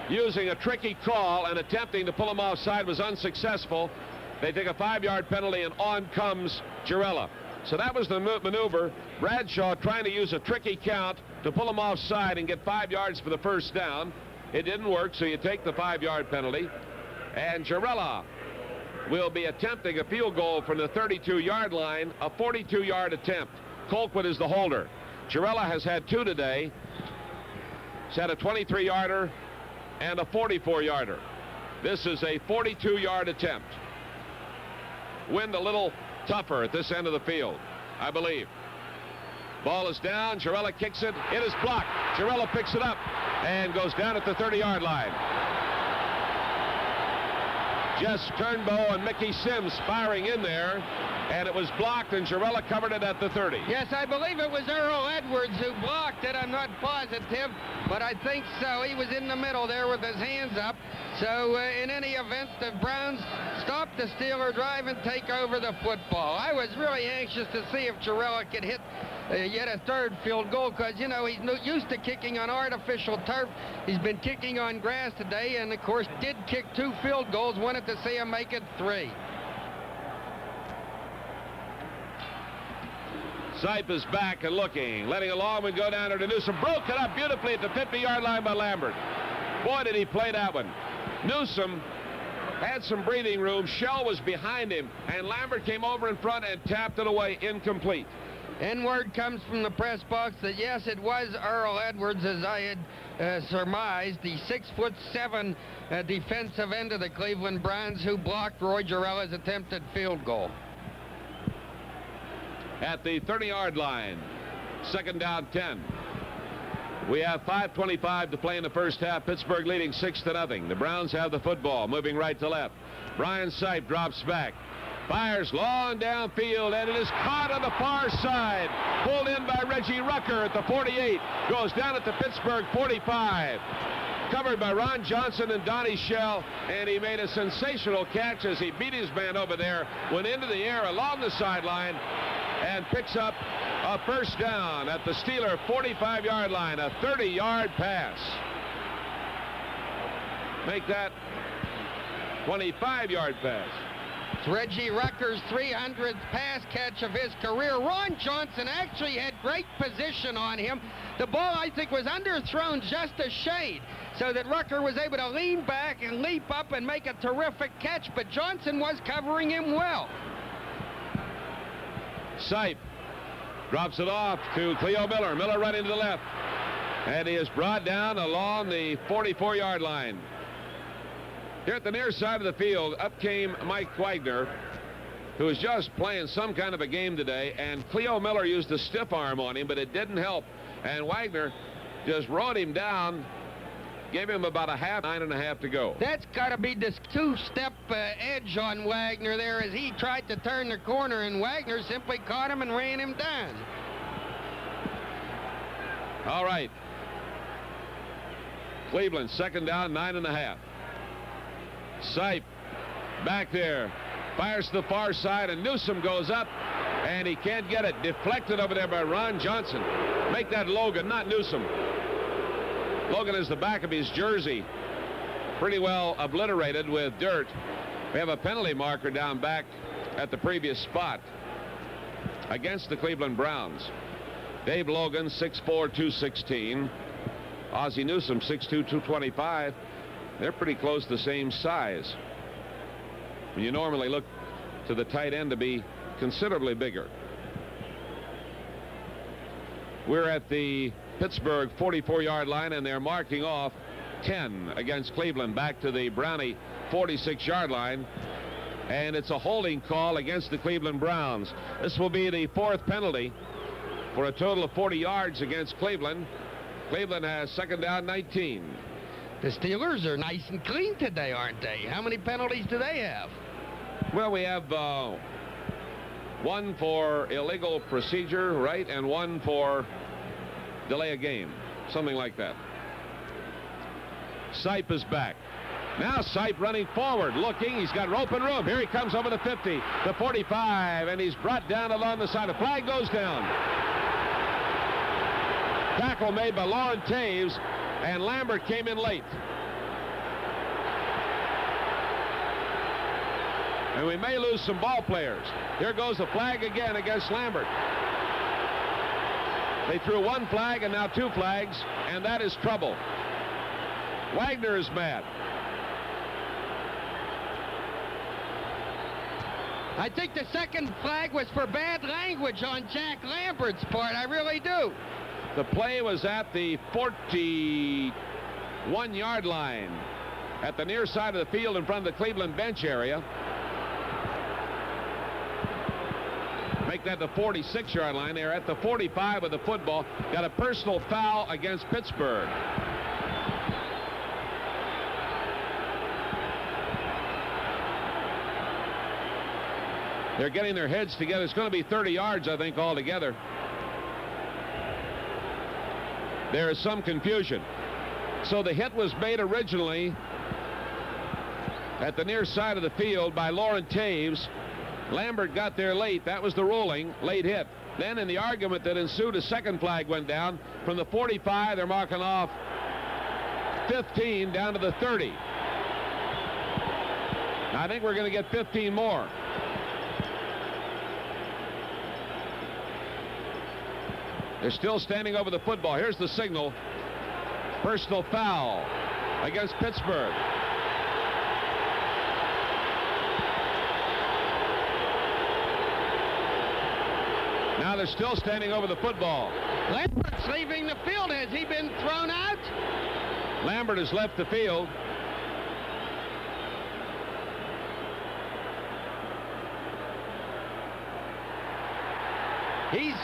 S1: Using a tricky call and attempting to pull him offside was unsuccessful. They take a 5-yard penalty, and on comes Girella. So that was the maneuver. Bradshaw trying to use a tricky count to pull him offside and get 5 yards for the first down. It didn't work, so you take the 5-yard penalty. And Girella will be attempting a field goal from the 32-yard line, a 42-yard attempt. Colquitt is the holder. Girella has had 2 today. He's had a 23-yarder and a 44-yarder. This is a 42-yard attempt. Wind a little tougher at this end of the field, I believe. Ball is down. Girella kicks it. It is blocked. Girella picks it up and goes down at the 30-yard line. Jess Turnbow and Mickey Sims firing in there, and it was blocked, and Girella covered it at the 30.
S2: Yes, I believe it was Earl Edwards who blocked it. I'm not positive, but I think so. He was in the middle there with his hands up. So in any event, the Browns stop the Steeler drive and take over the football. I was really anxious to see if Girella could hit yet a 3rd field goal, because, you know, he's used to kicking on artificial turf. He's been kicking on grass today, and of course did kick 2 field goals. Wanted to see him make it 3.
S1: Sipe is back and looking, letting a long one go down there to Newsom. Broke it up beautifully at the 50-yard line by Lambert. Boy, did he play that one. Newsom had some breathing room. Shell was behind him, and Lambert came over in front and tapped it away, incomplete.
S2: And word comes from the press box that, yes, it was Earl Edwards, as I had surmised, the 6'7" defensive end of the Cleveland Browns, who blocked Roy Girella's attempted field goal.
S1: At the 30-yard line, 2nd down 10. We have 5:25 to play in the first half. Pittsburgh leading 6-0. The Browns have the football, moving right to left. Brian Sipe drops back, fires long downfield, and it is caught on the far side. Pulled in by Reggie Rucker at the 48. Goes down at the Pittsburgh 45. Covered by Ron Johnson and Donnie Shell, and he made a sensational catch as he beat his man over there, went into the air along the sideline, and picks up a first down at the Steeler 45-yard line, a 30-yard pass. Make that 25-yard pass.
S2: It's Reggie Rucker's 300th pass catch of his career. Ron Johnson actually had great position on him. The ball, I think, was underthrown just a shade, so that Rucker was able to lean back and leap up and make a terrific catch, but Johnson was covering him well.
S1: Sipe drops it off to Cleo Miller. Miller running to the left, and he is brought down along the 44-yard line. Here at the near side of the field, up came Mike Wagner, who was just playing some kind of a game today, and Cleo Miller used a stiff arm on him, but it didn't help, and Wagner just rode him down, gave him about a half, 9.5 to go.
S2: That's got to be this 2-step edge on Wagner there, as he tried to turn the corner, and Wagner simply caught him and ran him down.
S1: All right. Cleveland, 2nd down, 9.5. Sipe back there, fires to the far side, and Newsom goes up, and he can't get it. Deflected over there by Ron Johnson. Make that Logan, not Newsom. Logan is the back of his jersey pretty well obliterated with dirt. We have a penalty marker down back at the previous spot against the Cleveland Browns. Dave Logan, 6'4", 216. Ozzie Newsom, 6'2", 225. They're pretty close to the same size. You normally look to the tight end to be considerably bigger. We're at the Pittsburgh 44-yard line, and they're marking off 10 against Cleveland back to the Brownie 46-yard line, and it's a holding call against the Cleveland Browns. This will be the 4th penalty for a total of 40 yards against Cleveland. Cleveland has 2nd down, 19.
S2: The Steelers are nice and clean today, aren't they? How many penalties do they have?
S1: Well, we have one for illegal procedure, right, and one for delay a game, something like that. Sipe is back. Now Sipe running forward, looking. He's got rope and room. Here he comes over the 50, the 45, and he's brought down along the side. The flag goes down. Tackle made by Lauren Taves, and Lambert came in late. And we may lose some ball players. Here goes the flag again against Lambert. They threw one flag and now two flags, and that is trouble. Wagner is mad.
S2: I think the second flag was for bad language on Jack Lambert's part. I really do.
S1: The play was at the 41-yard line at the near side of the field in front of the Cleveland bench area. Make that the 46-yard line. They're at the 45 with the football. Got a personal foul against Pittsburgh. They're getting their heads together. It's going to be 30 yards, I think, altogether. There is some confusion. So the hit was made originally at the near side of the field by Lauren Taves. Lambert got there late. That was the ruling. Late hit. Then in the argument that ensued, a second flag went down. From the 45, they're marking off 15 down to the 30. I think we're going to get 15 more. They're still standing over the football. Here's the signal. Personal foul against Pittsburgh. Now they're still standing over the football.
S2: Lambert's leaving the field. Has he been thrown out?
S1: Lambert has left the field.
S2: He's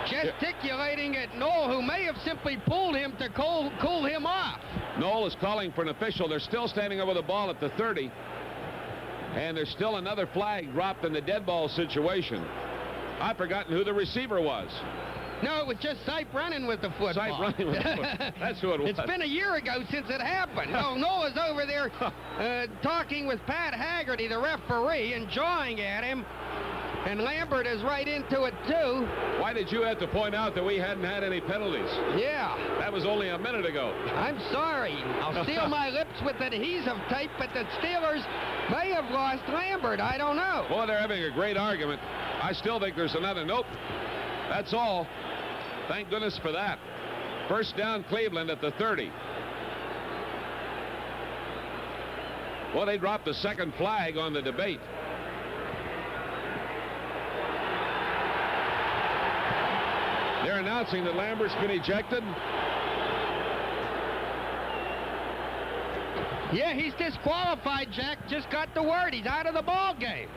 S2: gesticulating at Noel, who may have simply pulled him to cool him off.
S1: Noel is calling for an official. They're still standing over the ball at the 30. And there's still another flag dropped in the dead ball situation. I've forgotten who the receiver was.
S2: No, it was just Sipe running with the football.
S1: Sipe running with the football. That's who it was.
S2: It's been a year ago since it happened. No, Noah's over there talking with Pat Haggerty, the referee, and jawing at him. And Lambert is right into it, too.
S1: Why did you have to point out that we hadn't had any penalties?
S2: Yeah.
S1: That was only a minute ago.
S2: I'm sorry. I'll seal my lips with adhesive tape, but the Steelers may have lost Lambert. I don't know.
S1: Boy, they're having a great argument. I still think there's another. Nope. That's all. Thank goodness for that. First down, Cleveland at the 30. Well, they dropped the second flag on the debate. They're announcing that Lambert's been ejected.
S2: Yeah, he's disqualified, Jack. Just got the word. He's out of the ball game.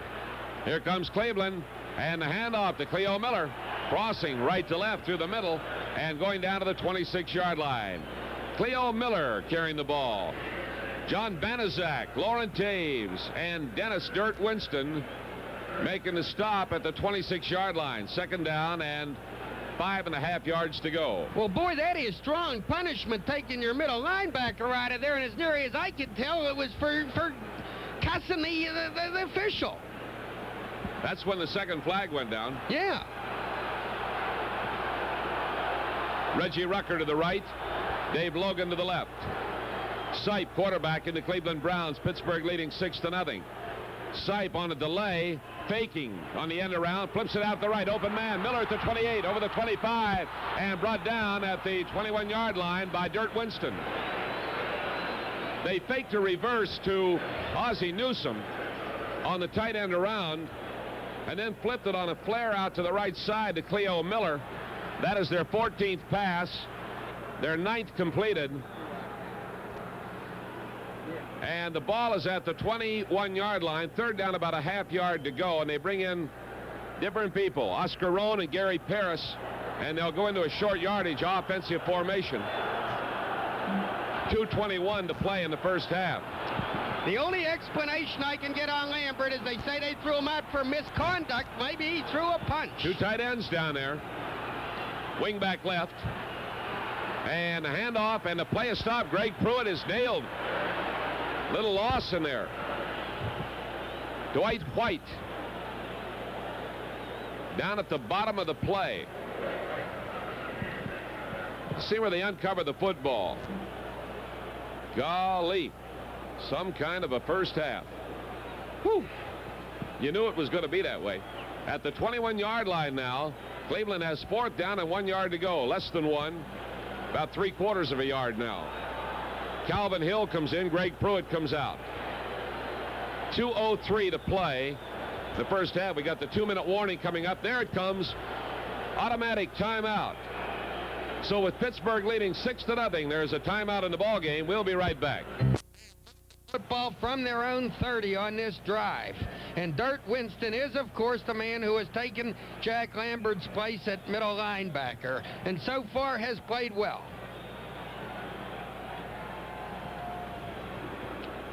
S1: Here comes Cleveland, and the handoff to Cleo Miller, crossing right to left through the middle and going down to the 26-yard line. Cleo Miller carrying the ball. John Banaszak, Lauren Taves, and Dennis Dirt Winston making the stop at the 26-yard line. Second down and 5.5 yards to go.
S2: Well, boy, that is strong punishment, taking your middle linebacker out of there, and as near as I could tell, it was for cussing the official.
S1: That's when the second flag went down.
S2: Yeah.
S1: Reggie Rucker to the right, Dave Logan to the left. Sipe, quarterback in the Cleveland Browns. Pittsburgh leading 6-0. Sipe on a delay, faking on the end around, flips it out the right, open man, Miller at the 28, over the 25, and brought down at the 21-yard line by Dirt Winston. They faked a reverse to Ozzie Newsome on the tight end around, and then flipped it on a flare out to the right side to Cleo Miller. That is their 14th pass, their 9th completed. And the ball is at the 21-yard line, third down, about a half yard to go, and they bring in different people, Oscar Rohn and Gary Paris, and they'll go into a short yardage offensive formation. 2:21 to play in the first half.
S2: The only explanation I can get on Lambert is they say they threw him out for misconduct. Maybe he threw a punch.
S1: Two tight ends down there. Wing back left. And the handoff and the play is stopped. Greg Pruitt is nailed. Little loss in there. Dwight White down at the bottom of the play. See where they uncover the football. Golly, some kind of a first half. Whew. You knew it was going to be that way. At the 21-yard line now, Cleveland has 4th down and 1 yard to go. Less than 1. About 3/4 of a yard now. Calvin Hill comes in. Greg Pruitt comes out. 2:03 to play. The first half. We got the 2-minute warning coming up. There it comes. Automatic timeout. So with Pittsburgh leading 6-0, there's a timeout in the ball game. We'll be right back.
S2: Football from their own 30 on this drive. And Dirt Winston is, of course, the man who has taken Jack Lambert's place at middle linebacker, and so far has played well.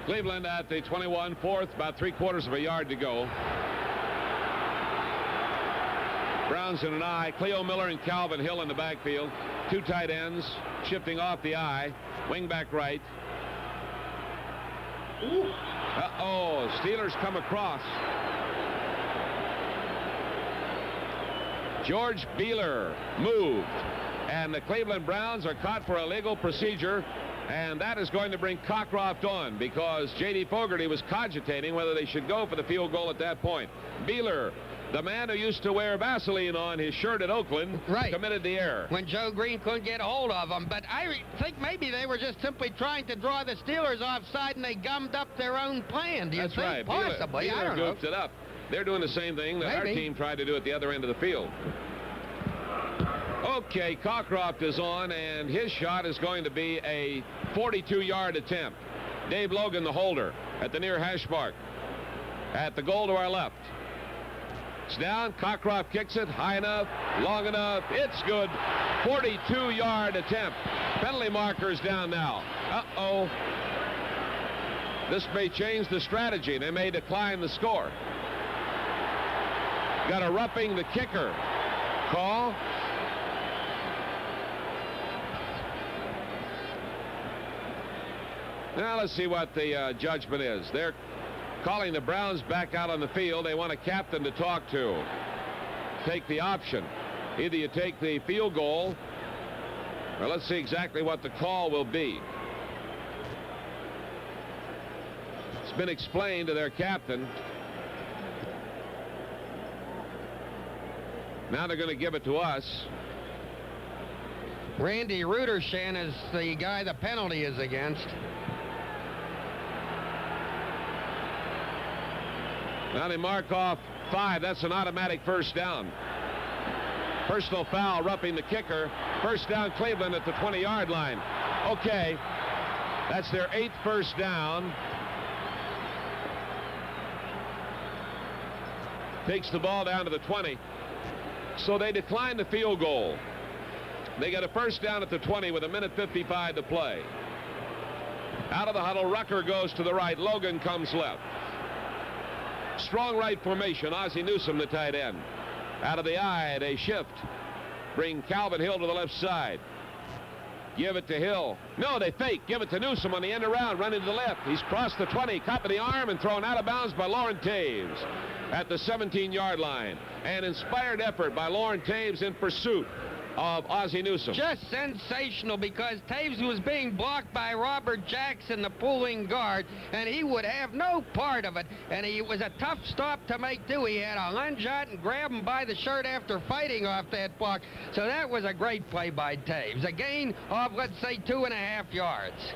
S1: Cleveland at the 21, 4th, about 3/4 of a yard to go. Browns in an I. Cleo Miller and Calvin Hill in the backfield. 2 tight ends shifting off the I. Wing back right. Uh-oh, Steelers come across. George Beeler moved. And the Cleveland Browns are caught for illegal procedure. And that is going to bring Cockcroft on because J.D. Fogarty was cogitating whether they should go for the field goal at that point. Beeler, the man who used to wear Vaseline on his shirt at Oakland, committed the error.
S2: When Joe Green couldn't get a hold of him. But I think maybe they were just simply trying to draw the Steelers offside and they gummed up their own plan. Do you think?
S1: Right.
S2: Possibly.
S1: Beeler
S2: I don't know.
S1: goofed it up. They're doing the same thing that our team tried to do at the other end of the field. Okay, Cockcroft is on, and his shot is going to be a 42-yard attempt. Dave Logan, the holder, at the near hash mark. At the goal to our left. It's down. Cockcroft kicks it high enough, long enough. It's good. 42-yard attempt. Penalty markers down now. Uh-oh. This may change the strategy. They may decline the score. Got a roughing the kicker call. Now let's see what the judgment is. They're calling the Browns back out on the field. They want a captain to talk to. Take the option. Either you take the field goal, or let's see exactly what the call will be. It's been explained to their captain. Now they're going to give it to us.
S2: Randy Rudershan is the guy the penalty is against. Now they mark off 5. That's an automatic first down. Personal foul, roughing the kicker. First down, Cleveland at the 20-yard line. Okay, that's their 8th first down. Takes the ball down to the 20. So they decline the field goal. They get a first down at the 20 with 1:55 to play. Out of the huddle, Rucker goes to the right. Logan comes left. Strong right formation. Ozzie Newsome, the tight end. Out of the I, they shift. Bring Calvin Hill to the left side. Give it to Hill. No, they fake. Give it to Newsome on the end around. Running to the left. He's crossed the 20. Caught by the arm and thrown out of bounds by Lauren Taves at the 17-yard line. An inspired effort by Lauren Taves in pursuit of Ozzie Newsome. Just sensational because Taves was being blocked by Robert Jackson, the pulling guard, and he would have no part of it. And it was a tough stop to make, too. He had to lunge out and grab him by the shirt after fighting off that block. So that was a great play by Taves. A gain of, let's say, 2.5 yards.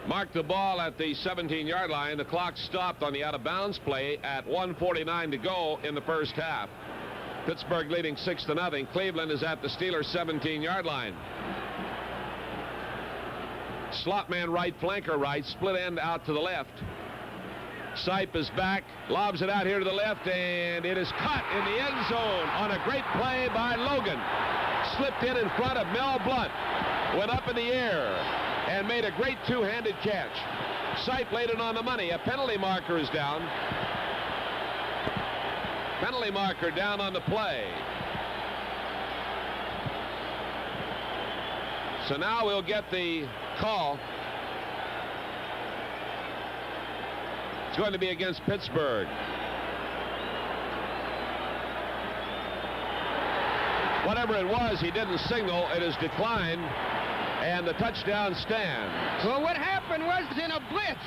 S1: Marked the ball at the 17-yard line. The clock stopped on the out-of-bounds play at 1:49 to go in the first half. Pittsburgh leading 6-0. Cleveland is at the Steelers' 17-yard line. Slot man right, flanker right, split end out to the left. Sipe is back, lobs it out here to the left, and it is caught in the end zone on a great play by Logan. Slipped in front of Mel Blunt, went up in the air, and made a great two-handed catch. Sipe laid it on the money. A penalty marker is down. Penalty marker down on the play. So now we'll get the call. It's going to be against Pittsburgh. Whatever it was, he didn't signal. It is declined, and the touchdown stands.
S2: Well, what happened was in a blitz,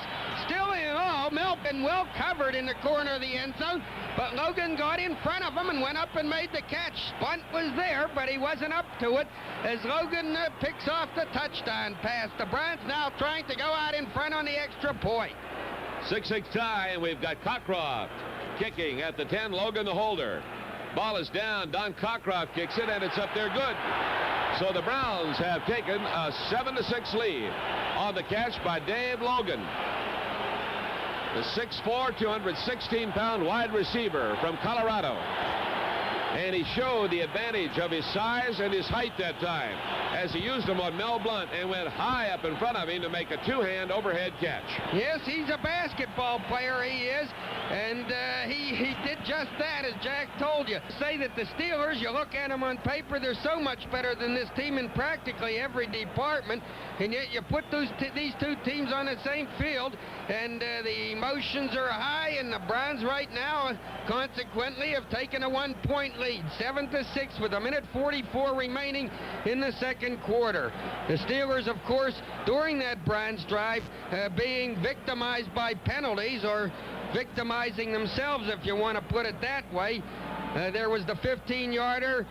S2: still in all, Melvin well covered in the corner of the end zone, but Logan got in front of him and went up and made the catch. Spunt was there, but he wasn't up to it as Logan picks off the touchdown pass. The Browns now trying to go out in front on the extra point.
S1: 6-6 tie, and we've got Cockcroft kicking at the 10, Logan the holder. Ball is down, Don Cockcroft kicks it, and it's up there good. So the Browns have taken a 7-6 lead on the catch by Dave Logan. The 6'4", 216-pound wide receiver from Colorado. And he showed the advantage of his size and his height that time as he used them on Mel Blount and went high up in front of him to make a two-hand overhead catch.
S2: Yes, he's a basketball player, he is. And he did just that, as Jack told you. Say that the Steelers, you look at them on paper, they're so much better than this team in practically every department. And yet you put these two teams on the same field, and the emotions are high, and the Browns right now, consequently, have taken a 1-point lead, 7-6, with 1:44 remaining in the second quarter. The Steelers, of course, during that Browns drive, being victimized by penalties, or victimizing themselves, if you want to put it that way. There was the 15-yarder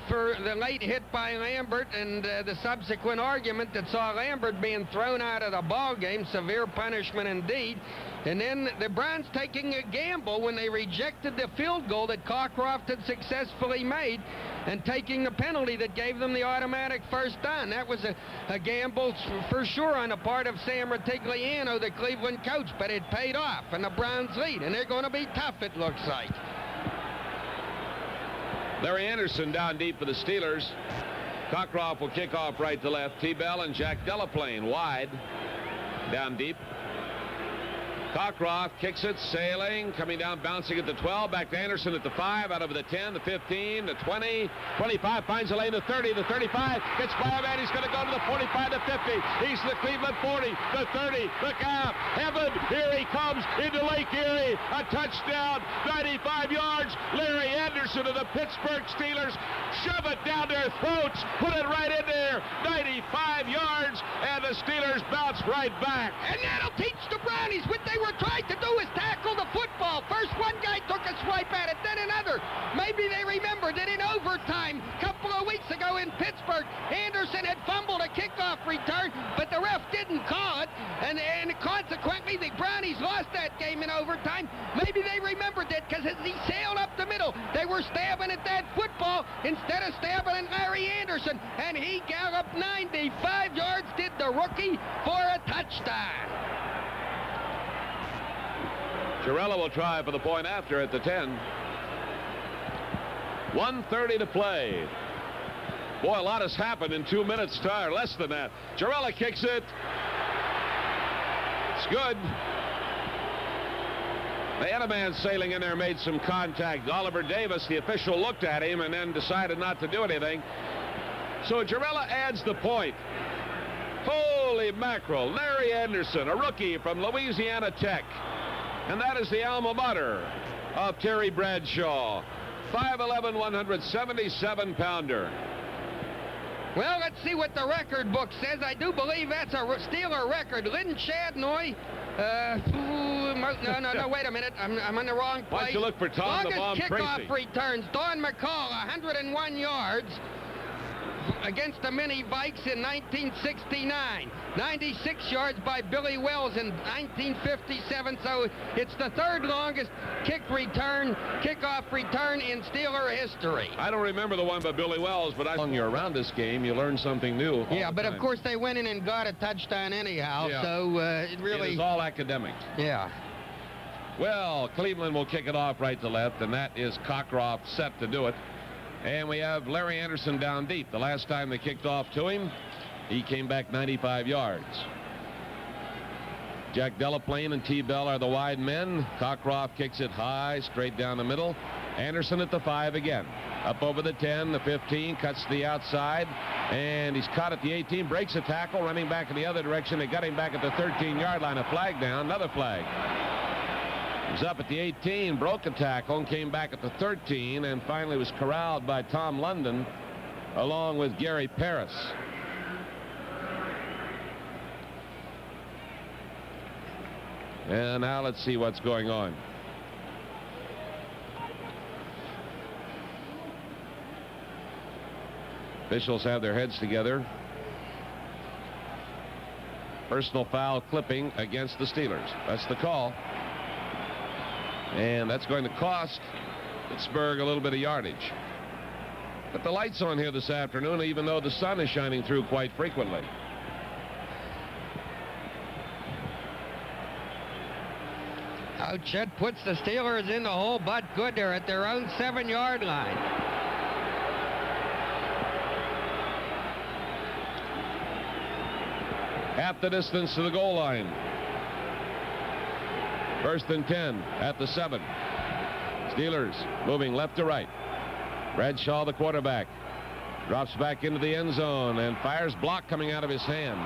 S2: for the late hit by Lambert, and the subsequent argument that saw Lambert being thrown out of the ball game, severe punishment indeed. And then the Browns taking a gamble when they rejected the field goal that Cockcroft had successfully made, and taking the penalty that gave them the automatic first down. That was a gamble for sure on the part of Sam Ratigliano, the Cleveland coach, but it paid off, and the Browns lead, and they're going to be tough, it looks like.
S1: Larry Anderson down deep for the Steelers. Cockcroft will kick off right to left. T-Bell and Jack Delaplane wide down deep. Cockcroft kicks it, sailing, coming down, bouncing at the 12, back to Anderson at the 5, out over the 10, the 15, the 20, 25, finds a lane, the 30, the 35, gets by a man, he's going to go to the 45, the 50, he's the Cleveland 40, the 30, look out, heaven, here he comes into Lake Erie, a touchdown, 95 yards, Larry Anderson of the Pittsburgh Steelers, shove it down their throats, put it right in there, 95 yards, and the Steelers bounce right back.
S2: And that'll teach the Brownies what they were trying to do is tackle the football. First one guy took a swipe at it, then another. Maybe they remembered that in overtime a couple of weeks ago in Pittsburgh, Anderson had fumbled a kickoff return, but the ref didn't call it, and consequently the Brownies lost that game in overtime. Maybe they remembered that, because as he sailed up the middle, they were stabbing at that football instead of stabbing at Larry Anderson, and he galloped 95 yards, did the rookie, for a touchdown.
S1: Girella will try for the point after at the 10. 1:30 to play. Boy, a lot has happened in 2 minutes time, or less than that. Girella kicks it. It's good. They had a man sailing in there, made some contact. Oliver Davis, the official, looked at him and then decided not to do anything. So Girella adds the point. Holy mackerel, Larry Anderson, a rookie from Louisiana Tech. And that is the alma mater of Terry Bradshaw. 5'11", 177-pounder.
S2: Well, let's see what the record book says. I do believe that's a Steeler record. Lynn Chadnoy. No, wait a minute. I'm in the wrong place.
S1: Why don't you look for Tom the Bomb Tracy?
S2: Longest kickoff returns. Don McCall, 101 yards. Against the Mini Vikes in 1969. 96 yards by Billy Wells in 1957. So it's the third longest kickoff return in Steeler history.
S1: I don't remember the one by Billy Wells, but when you're around this game, you learn something new.
S2: Yeah, but of course they went in and got a touchdown anyhow. Yeah. So it really...
S1: It is all academic.
S2: Yeah.
S1: Well, Cleveland will kick it off right to left, and that is Cockcroft set to do it. And we have Larry Anderson down deep. The last time they kicked off to him, he came back 95 yards. Jack Delaplane and T. Bell are the wide men. Cockcroft kicks it high, straight down the middle. Anderson at the 5 again. Up over the 10, the 15, cuts to the outside, and he's caught at the 18, breaks a tackle, running back in the other direction. They got him back at the 13-yard line. A flag down, another flag. He was up at the 18, broke a tackle, and came back at the 13, and finally was corralled by Tom London, along with Gary Paris. And now let's see what's going on. Officials have their heads together. Personal foul clipping against the Steelers. That's the call. And that's going to cost Pittsburgh a little bit of yardage. But the light's on here this afternoon, even though the sun is shining through quite frequently.
S2: Oh, Chet puts the Steelers in the hole, but good. They're at their own 7-yard line.
S1: Half the distance to the goal line. 1st and 10 at the 7. Steelers moving left to right. Bradshaw, the quarterback, drops back into the end zone and fires block coming out of his hand.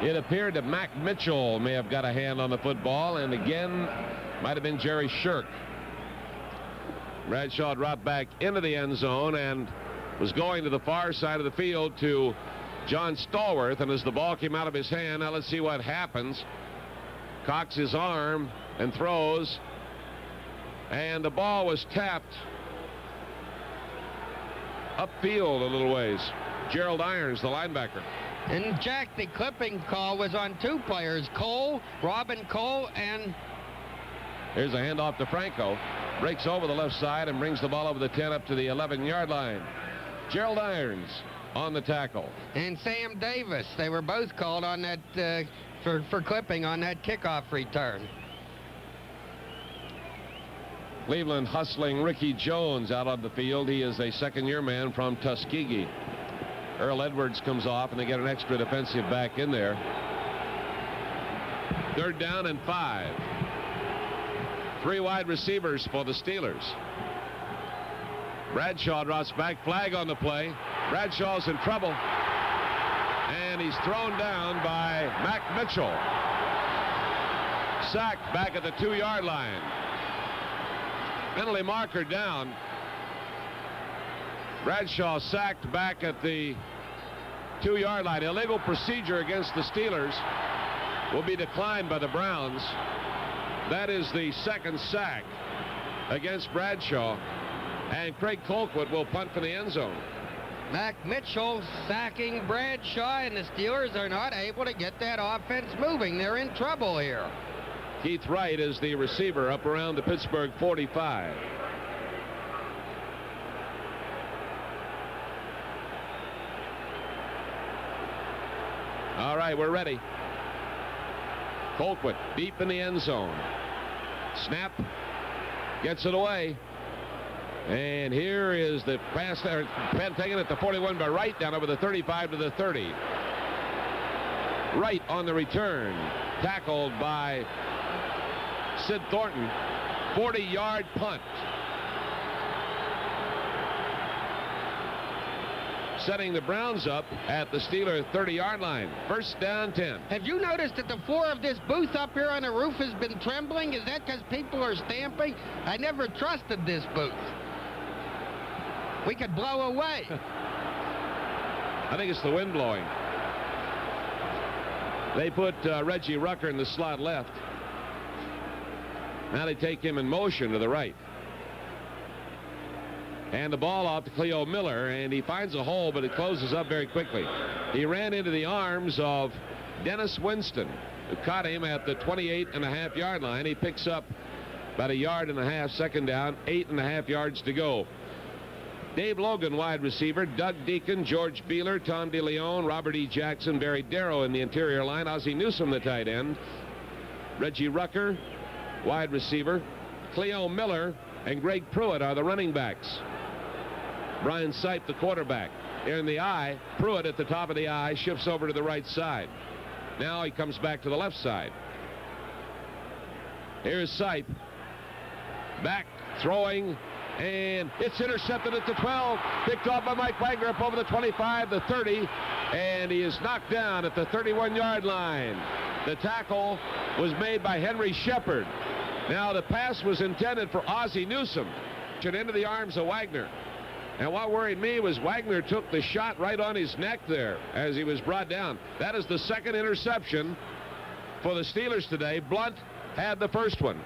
S1: It appeared that Mac Mitchell may have got a hand on the football, and again might have been Jerry Shirk. Bradshaw dropped back into the end zone and was going to the far side of the field to John Stallworth, and as the ball came out of his hand, now let's see what happens. Cocks his arm and throws, and the ball was tapped upfield a little ways. Gerald Irons, the linebacker.
S2: And Jack, the clipping call was on 2 players, Cole, Robin Cole, and...
S1: Here's a handoff to Franco. Breaks over the left side and brings the ball over the 10 up to the 11-yard line. Gerald Irons on the tackle.
S2: And Sam Davis. They were both called on that for clipping on that kickoff return.
S1: Cleveland hustling Ricky Jones out on the field. He is a second-year man from Tuskegee. Earl Edwards comes off, and they get an extra defensive back in there. 3rd down and 5. 3 wide receivers for the Steelers. Bradshaw drops back, flag on the play. Bradshaw's in trouble, and he's thrown down by Mac Mitchell. Sacked back at the 2-yard line. Penalty marker down. Bradshaw sacked back at the 2-yard line. Illegal procedure against the Steelers will be declined by the Browns. That is the 2nd sack against Bradshaw, and Craig Colquitt will punt for the end zone.
S2: Mac Mitchell sacking Bradshaw, and the Steelers are not able to get that offense moving. They're in trouble here.
S1: Keith Wright is the receiver up around the Pittsburgh 45. All right, we're ready. Colquitt deep in the end zone. Snap. Gets it away. And here is the pass there. Taken at the 41 by Wright, down over the 35 to the 30. Wright on the return. Tackled by Sid Thornton. 40-yard punt. Setting the Browns up at the Steeler 30-yard line. 1st down 10.
S2: Have you noticed that the floor of this booth up here on the roof has been trembling? Is that because people are stamping? I never trusted this booth. We could blow away.
S1: I think it's the wind blowing. They put Reggie Rucker in the slot left. Now they take him in motion to the right. And the ball off to Cleo Miller, and he finds a hole, but it closes up very quickly. He ran into the arms of Dennis Winston, who caught him at the 28.5-yard line. He picks up about 1.5 yards, 2nd down, 8.5 yards to go. Dave Logan, wide receiver. Doug Deacon, George Beeler, Tom DeLeon, Robert E. Jackson, Barry Darrow in the interior line. Ozzie Newsome, the tight end. Reggie Rucker, wide receiver. Cleo Miller and Greg Pruitt are the running backs. Brian Sipe, the quarterback. In the I, Pruitt at the top of the I, shifts over to the right side. Now he comes back to the left side. Here's Sipe. Back, throwing, and it's intercepted at the 12. Picked off by Mike Wagner up over the 25, the 30, and he is knocked down at the 31-yard line. The tackle was made by Henry Shepard. Now the pass was intended for Ozzie Newsome. Into the arms of Wagner. And what worried me was Wagner took the shot right on his neck there as he was brought down. That is the second interception for the Steelers today. Blunt had the first one.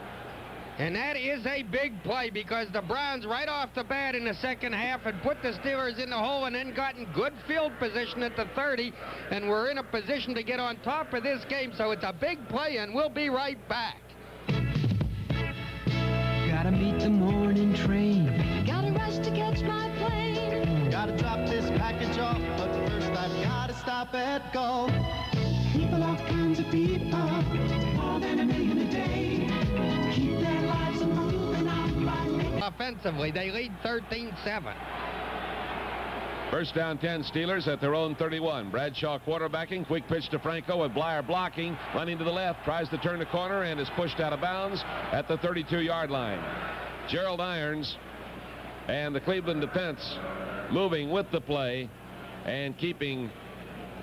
S2: And that is a big play because the Browns right off the bat in the second half had put the Steelers in the hole and then gotten good field position at the 30 and were in a position to get on top of this game. So it's a big play and we'll be right back.
S4: Gotta meet the morning train.
S5: Gotta rush to catch my plane.
S6: Gotta drop this package off, but first I've gotta stop at golf.
S5: People, all kinds of people, more than 1 million a day. Keep their lives moving on by.
S2: Offensively, they lead 13-7.
S1: First down 10 Steelers at their own 31. Bradshaw quarterbacking. Quick pitch to Franco with Blyer blocking. Running to the left. Tries to turn the corner and is pushed out of bounds at the 32-yard line. Gerald Irons and the Cleveland defense moving with the play and keeping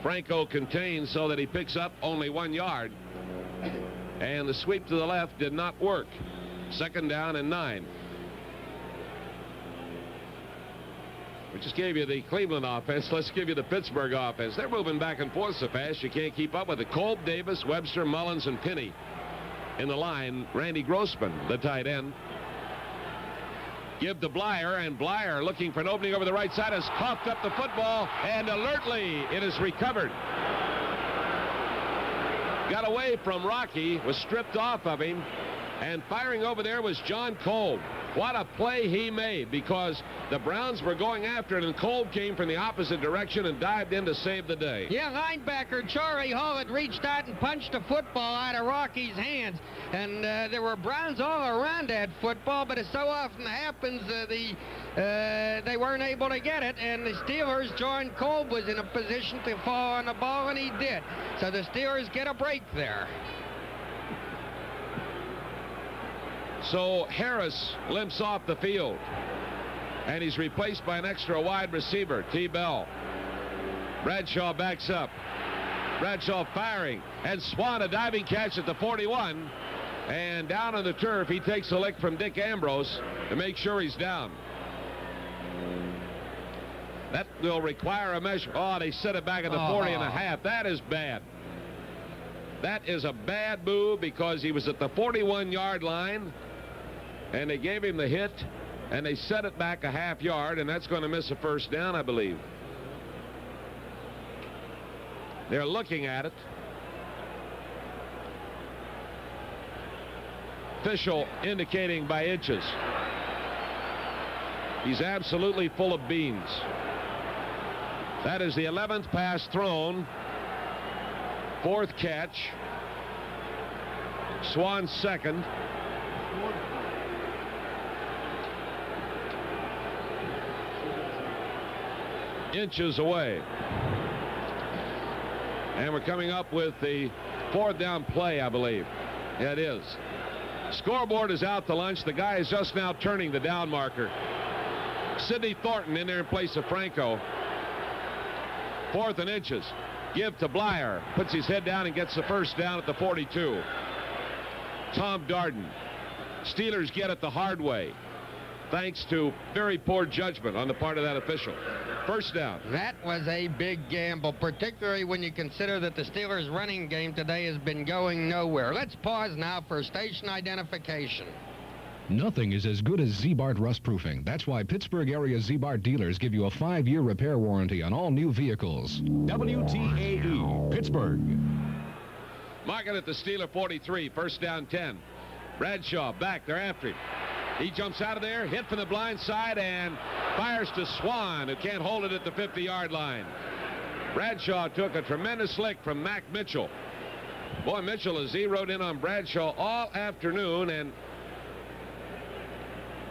S1: Franco contained so that he picks up only 1 yard. And the sweep to the left did not work. Second down and 9. We just gave you the Cleveland offense. Let's give you the Pittsburgh offense. They're moving back and forth so fast you can't keep up with it. Kolb, Davis, Webster, Mullins, and Pinney in the line. Randy Grossman, the tight end. Give to Blyer, and Blyer looking for an opening over the right side has coughed up the football, and alertly it is recovered. Got away from Rocky, was stripped off of him, and firing over there was John Kolb. What a play he made, because the Browns were going after it, and Kolb came from the opposite direction and dived in to save the day.
S2: Yeah, linebacker Charlie Hall had reached out and punched a football out of Rocky's hands. And there were Browns all around that football, but as so often happens, they weren't able to get it. And the Steelers, John Kolb was in a position to fall on the ball, and he did. So the Steelers get a break there.
S1: So Harris limps off the field, and he's replaced by an extra wide receiver, T. Bell. Bradshaw backs up. Bradshaw firing, and Swan a diving catch at the 41, and down on the turf he takes a lick from Dick Ambrose to make sure he's down. That will require a measure. Oh, they set it back at the 40.5. That is bad. That is a bad move because he was at the 41-yard line. And they gave him the hit, and they set it back a half yard, and that's going to miss a first down, I believe. They're looking at it. Official indicating by inches. He's absolutely full of beans. That is the 11th pass thrown. 4th catch. Swan's second. Inches away. And we're coming up with the 4th down play, I believe. Yeah, it is. Scoreboard is out to lunch. The guy is just now turning the down marker. Sidney Thornton in there in place of Franco. 4th and inches. Give to Blyer. Puts his head down and gets the first down at the 42. Tom Darden. Steelers get it the hard way, thanks to very poor judgment on the part of that official. First down.
S2: That was a big gamble, particularly when you consider that the Steelers' running game today has been going nowhere. Let's pause now for station identification.
S3: Nothing is as good as Z-Bart rust proofing. That's why Pittsburgh area Z-Bart dealers give you a 5-year repair warranty on all new vehicles. WTAE, Pittsburgh.
S1: Marking at the Steeler 43, first down 10. Bradshaw back, they're after him. He jumps out of there, hit from the blind side, and fires to Swan, who can't hold it at the 50-yard line. Bradshaw took a tremendous lick from Mac Mitchell. Boy, Mitchell has zeroed in on Bradshaw all afternoon, and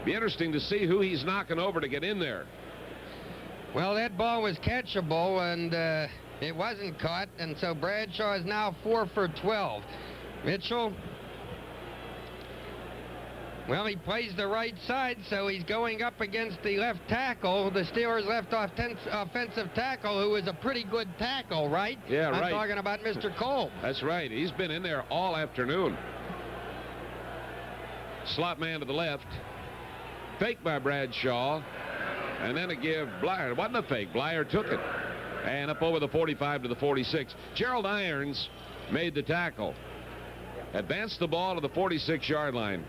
S1: be interesting to see who he's knocking over to get in there.
S2: Well, that ball was catchable, and It wasn't caught, and so Bradshaw is now 4 for 12. Mitchell, well, he plays the right side, so he's going up against the left tackle, the Steelers' left offensive tackle, who is a pretty good tackle, right?
S1: Yeah, right.
S2: I'm talking about Mr. Cole.
S1: That's right. He's been in there all afternoon. Slot man to the left. Fake by Bradshaw. And then a give Blyer. It wasn't a fake. Blyer took it. And up over the 45 to the 46. Gerald Irons made the tackle. Advanced the ball to the 46-yard line.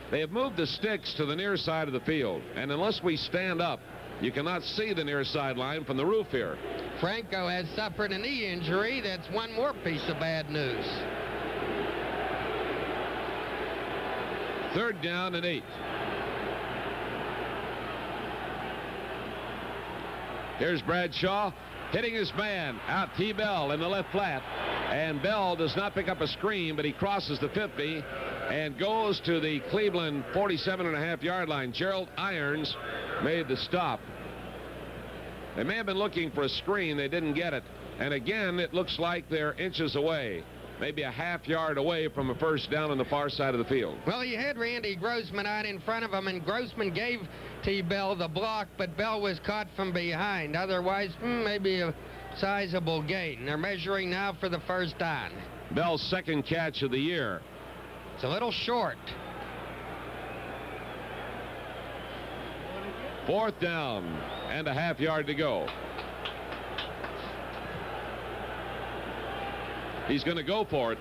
S1: They have moved the sticks to the near side of the field. And unless we stand up, you cannot see the near sideline from the roof here.
S2: Franco has suffered a knee injury. That's one more piece of bad news.
S1: 3rd down and 8. Here's Bradshaw hitting his man out T. Bell in the left flat, and Bell does not pick up a screen, but he crosses the 50 and goes to the Cleveland 47.5-yard line. Gerald Irons made the stop. They may have been looking for a screen. They didn't get it, and again it looks like they're inches away, maybe a half-yard away from a first down on the far side of the field.
S2: Well, he had Randy Grossman out in front of him, and Grossman gave T. Bell the block, but Bell was caught from behind. Otherwise, maybe a sizable gain. They're measuring now for the first down.
S1: Bell's second catch of the year.
S2: It's a little short.
S1: 4th down and a half-yard to go. He's going to go for it.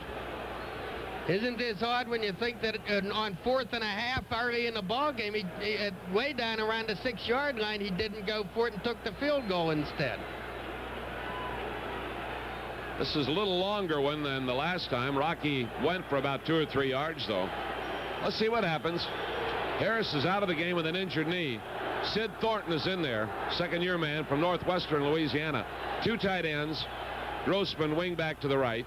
S2: Isn't this odd when you think that on 4th and a half early in the ball game, he way down around the 6-yard line, he didn't go for it and took the field goal instead.
S1: This is a little longer one than the last time. Rocky went for about 2 or 3 yards, though. Let's see what happens. Harris is out of the game with an injured knee. Sid Thornton is in there, second-year man from northwestern Louisiana. 2 tight ends. Grossman wing back to the right.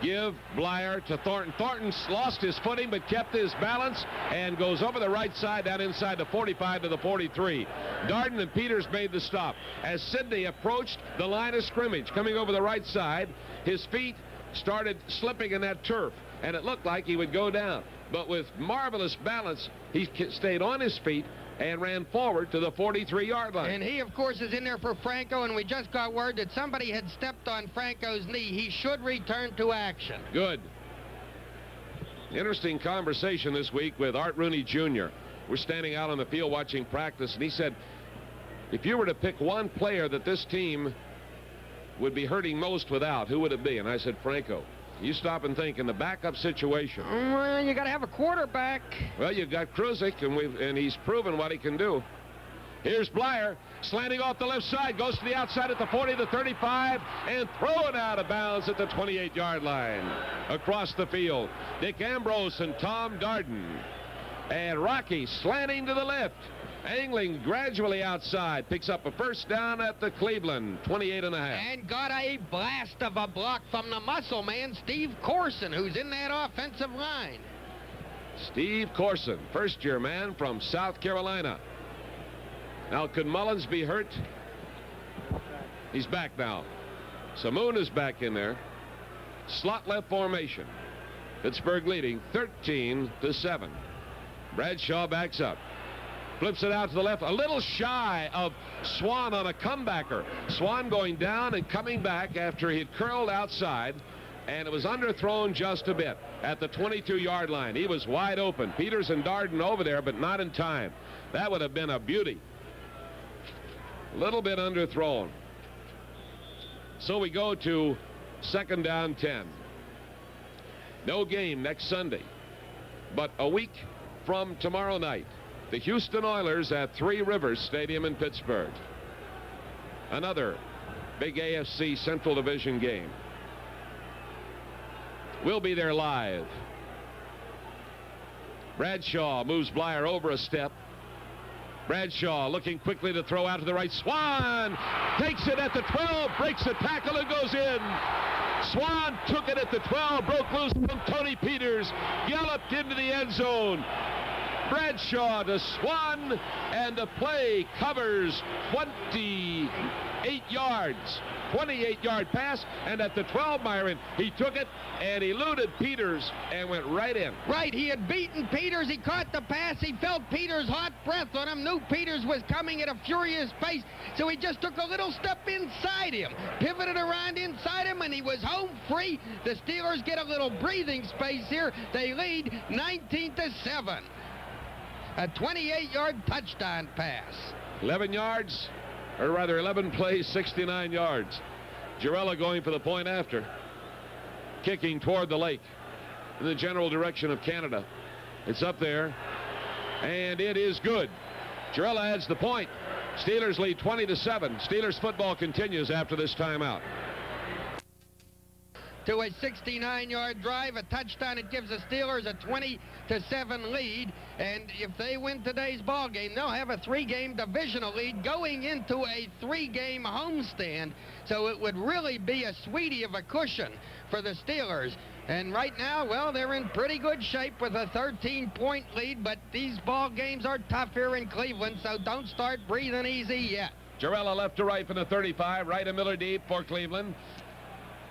S1: Give Blyer to Thornton. Thornton lost his footing but kept his balance and goes over the right side down inside the 45 to the 43. Darden and Peters made the stop. As Sidney approached the line of scrimmage coming over the right side, his feet started slipping in that turf and it looked like he would go down. But with marvelous balance, he stayed on his feet and ran forward to the 43-yard line.
S2: And he, of course, is in there for Franco, and we just got word that somebody had stepped on Franco's knee. He should return to action.
S1: Good. Interesting conversation this week with Art Rooney Jr. We're standing out on the field watching practice, and he said, if you were to pick one player that this team would be hurting most without, who would it be? And I said, Franco. You stop and think in the backup situation.
S2: Well, you got to have a quarterback.
S1: Well, you've got Kruzik, and he's proven what he can do. Here's Blyer, slanting off the left side, goes to the outside at the 40, the 35, and thrown out of bounds at the 28-yard line. Across the field, Dick Ambrose and Tom Darden. And Rocky slanting to the left. Angling gradually outside, picks up a first down at the Cleveland 28.5.
S2: And got a blast of a block from the muscle man, Steve Corson, who's in that offensive line.
S1: Steve Corson, first-year man from South Carolina. Now, could Mullins be hurt? He's back now. Samoon is back in there. Slot left formation. Pittsburgh leading 13-7. Bradshaw backs up. Flips it out to the left, a little shy of Swan on a comebacker. Swan going down and coming back after he had curled outside, and it was underthrown just a bit at the 22-yard line. He was wide open. Peters and Darden over there, but not in time. That would have been a beauty. A little bit underthrown. So we go to 2nd down 10. No game next Sunday, but a week from tomorrow night, the Houston Oilers at Three Rivers Stadium in Pittsburgh. Another big AFC Central Division game. We'll be there live. Bradshaw moves Blyer over a step. Bradshaw looking quickly to throw out to the right. Swan takes it at the 12, breaks the tackle and goes in. Swan took it at the 12, broke loose from Tony Peters, galloped into the end zone. Bradshaw to Swan, and the play covers 28 yards. 28-yard pass, and at the 12, Myron, he took it and eluded Peters and went right in.
S2: Right, he had beaten Peters. He caught the pass. He felt Peters' hot breath on him, knew Peters was coming at a furious pace, so he just took a little step inside him, pivoted around inside him, and he was home free. The Steelers get a little breathing space here. They lead 19-7. A 28-yard touchdown pass.
S1: 11 yards, or rather 11 plays, 69 yards. Girella going for the point after. Kicking toward the lake in the general direction of Canada. It's up there, and it is good. Girella adds the point. Steelers lead 20-7. Steelers football continues after this timeout.
S2: To a 69-yard drive, a touchdown. It gives the Steelers a 20-7 lead, and if they win today's ball game, they'll have a 3-game divisional lead going into a 3-game homestand. So it would really be a sweetie of a cushion for the Steelers. And right now, well, they're in pretty good shape with a 13-point lead, but these ball games are tough here in Cleveland, so don't start breathing easy yet.
S1: Girella left to right from the 35, right of Miller deep for Cleveland.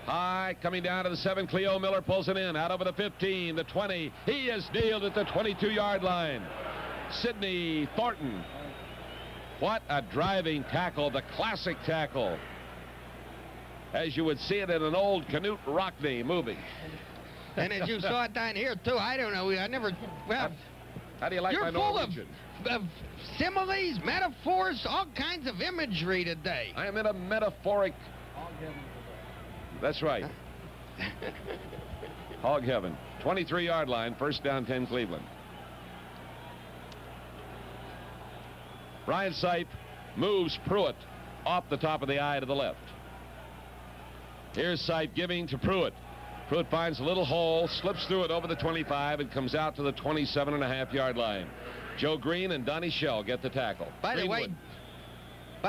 S1: High, coming down to the 7. Cleo Miller pulls it in, out over the 15, the 20. He is nailed at the 22-yard line. Sidney Thornton. What a driving tackle, the classic tackle, as you would see it in an old Canute Rockney movie.
S2: And as you saw it down here, too, I don't know, I never, well,
S1: how do you like my
S2: you're full
S1: Norwegian?
S2: of similes, metaphors, all kinds of imagery today.
S1: I am in a metaphoric... That's right. Hog heaven. 23-yard line, first down, 10 Cleveland. Brian Sipe moves Pruitt off the top of the eye to the left. Here's Sipe giving to Pruitt. Pruitt finds a little hole, slips through it over the 25, and comes out to the 27.5-yard line. Joe Green and Donnie Shell get the tackle.
S2: By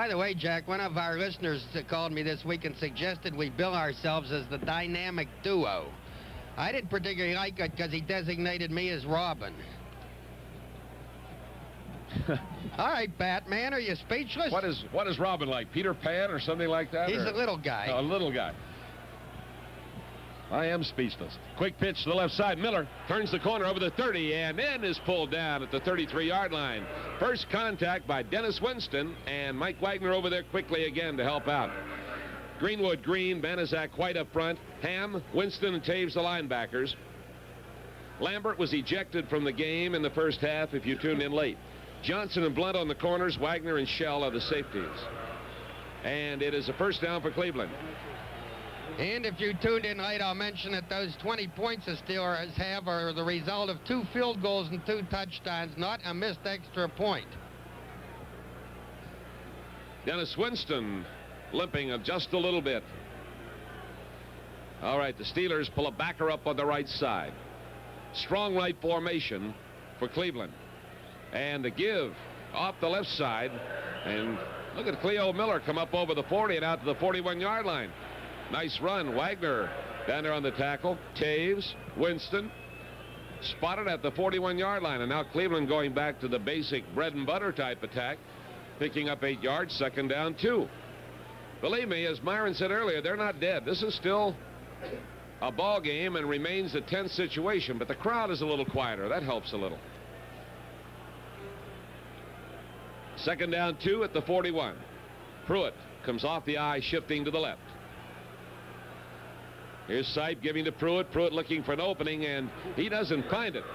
S2: the way, Jack, one of our listeners called me this week and suggested we bill ourselves as the dynamic duo. I didn't particularly like it because he designated me as Robin. All right, Batman, are you speechless?
S1: What is Robin like? Peter Pan or something like that?
S2: He's a little guy.
S1: Oh, a little guy. I am speechless. Quick pitch to the left side. Miller turns the corner over the 30 and then is pulled down at the 33-yard line. First contact by Dennis Winston, and Mike Wagner over there quickly again to help out. Greenwood, Green, Banaszak White up front. Ham, Winston, and Taves the linebackers. Lambert was ejected from the game in the first half if you tuned in late. Johnson and Blunt on the corners. Wagner and Shell are the safeties. And it is a first down for Cleveland.
S2: And if you tuned in late, I'll mention that those 20 points the Steelers have are the result of 2 field goals and 2 touchdowns, not a missed extra point.
S1: Dennis Winston limping just a little bit. All right, the Steelers pull a backer up on the right side. Strong right formation for Cleveland. And the give off the left side. And look at Cleo Miller come up over the 40 and out to the 41-yard line. Nice run. Wagner down there on the tackle. Taves, Winston, spotted at the 41-yard line. And now Cleveland going back to the basic bread and butter type attack, picking up 8 yards, second down 2. Believe me, as Myron said earlier, they're not dead. This is still a ball game and remains a tense situation, but the crowd is a little quieter. That helps a little. Second down 2 at the 41. Pruitt comes off the eye, shifting to the left. Here's Sipe giving to Pruitt. Pruitt looking for an opening, and he doesn't find it.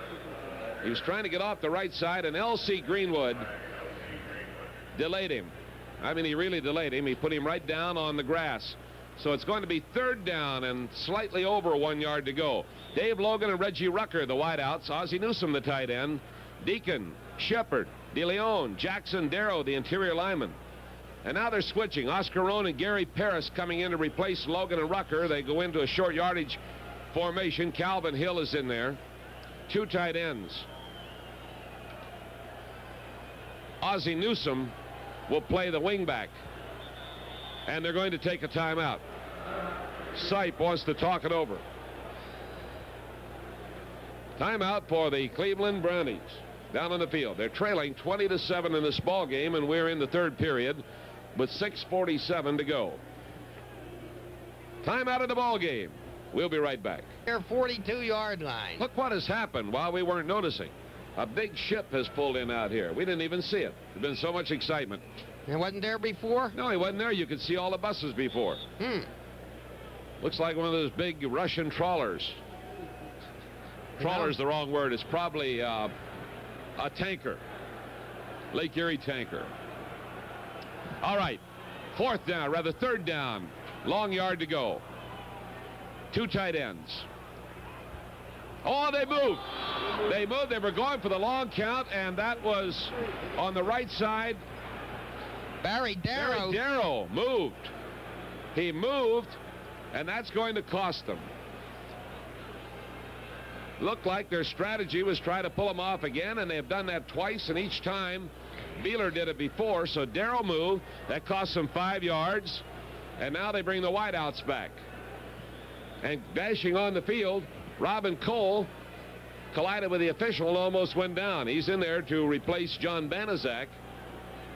S1: He was trying to get off the right side, and L.C. Greenwood delayed him. I mean, he really delayed him. He put him right down on the grass. So it's going to be third down and slightly over 1 yard to go. Dave Logan and Reggie Rucker, the wideouts. Ozzie Newsome, the tight end. Deacon, Shepard, DeLeon, Jackson, Darrow, the interior lineman. And now they're switching. Oscar Rohn and Gary Paris coming in to replace Logan and Rucker. They go into a short yardage formation. Calvin Hill is in there. 2 tight ends. Ozzie Newsome will play the wingback. And they're going to take a timeout. Sipe wants to talk it over. Timeout for the Cleveland Brownies. down on the field. They're trailing 20-7 in this ball game, and we're in the third period with 6:47 to go. Time out of the ball game. We'll be right back.
S2: Their 42-yard line.
S1: Look what has happened while we weren't noticing. A big ship has pulled in out here. We didn't even see it. There's been so much excitement.
S2: It wasn't there before?
S1: No, he wasn't there. You could see all the buses before. Looks like one of those big Russian trawlers. Trawler's the wrong word. It's probably a tanker. Lake Erie tanker. All right. Third down. Long yard to go. 2 tight ends. Oh, they moved. They moved. They were going for the long count, and that was on the right side.
S2: Barry Darrow
S1: moved. He moved, and that's going to cost them. Looked like their strategy was try to pull him off again, and they've done that twice, and each time Beeler did it before. So Darrow moved. That cost them 5 yards, and now they bring the wideouts back. And dashing on the field, Robin Cole collided with the official and almost went down. He's in there to replace John Banaszak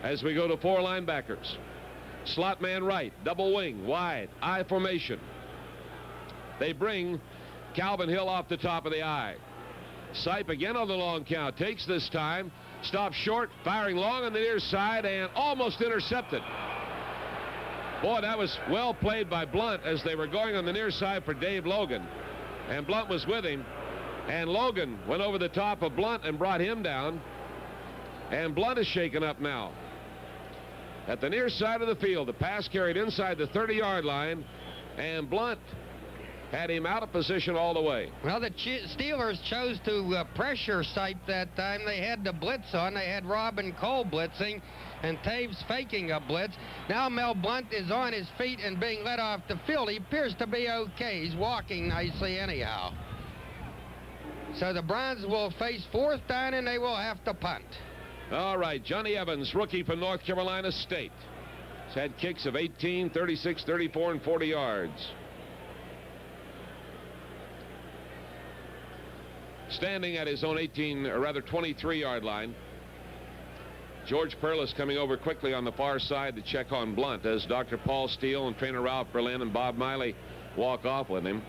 S1: as we go to 4 linebackers. Slot man right, double wing, wide, I formation. They bring Calvin Hill off the top of the I. Sipe again on the long count, takes this time, stops short, firing long on the near side, and almost intercepted. Boy, that was well played by Blunt as they were going on the near side for Dave Logan. And Blunt was with him. And Logan went over the top of Blunt and brought him down. And Blunt is shaken up now. At the near side of the field, the pass carried inside the 30-yard line. And Blunt had him out of position all the way.
S2: Well, the Steelers chose to pressure Sipe that time. They had the blitz on. They had Robin Cole blitzing and Taves faking a blitz. Now Mel Blunt is on his feet and being led off the field. He appears to be okay. He's walking nicely anyhow. So the Browns will face 4th down, and they will have to punt.
S1: All right, Johnny Evans, rookie from North Carolina State. He's had kicks of 18, 36, 34, and 40 yards. Standing at his own 23-yard line. George Perlis coming over quickly on the far side to check on Blunt as Dr. Paul Steele and trainer Ralph Berlin and Bob Miley walk off with him.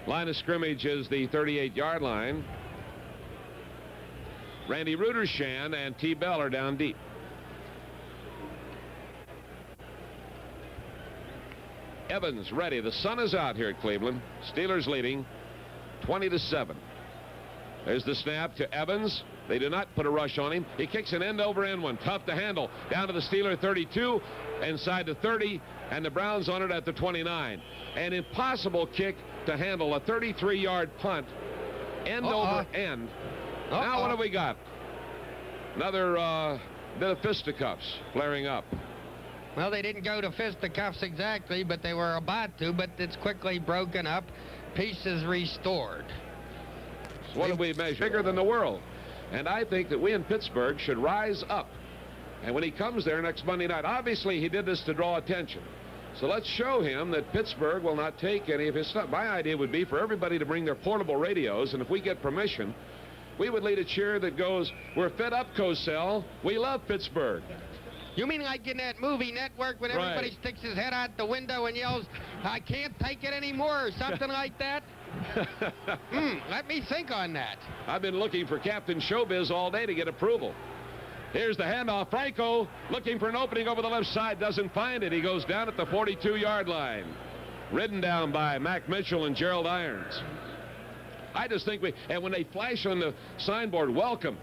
S1: Line of scrimmage is the 38-yard line. Randy Rudershan and T. Bell are down deep. Evans ready. The sun is out here at Cleveland. Steelers leading 20-7. There's the snap to Evans. They do not put a rush on him. He kicks an end-over-end one. Tough to handle. Down to the Steeler 32, inside the 30, and the Browns on it at the 29. An impossible kick to handle. A 33-yard punt. End over end. Now what have we got? Another bit of fisticuffs flaring up.
S2: Well, they didn't go to fisticuffs exactly, but they were about to, but it's quickly broken up. Pieces restored.
S1: What have we measured? Bigger than the world. And I think that we in Pittsburgh should rise up. And when he comes there next Monday night, obviously he did this to draw attention. So let's show him that Pittsburgh will not take any of his stuff. My idea would be for everybody to bring their portable radios, and if we get permission, we would lead a cheer that goes, "We're fed up, Cosell. We love Pittsburgh."
S2: You mean like in that movie Network when everybody sticks his head out the window and yells, "I can't take it anymore," or something like that? Let me think on that.
S1: I've been looking for Captain Showbiz all day to get approval. Here's the handoff. Franco looking for an opening over the left side, doesn't find it. He goes down at the 42-yard line. Ridden down by Mac Mitchell and Gerald Irons. I just think and when they flash on the signboard, welcome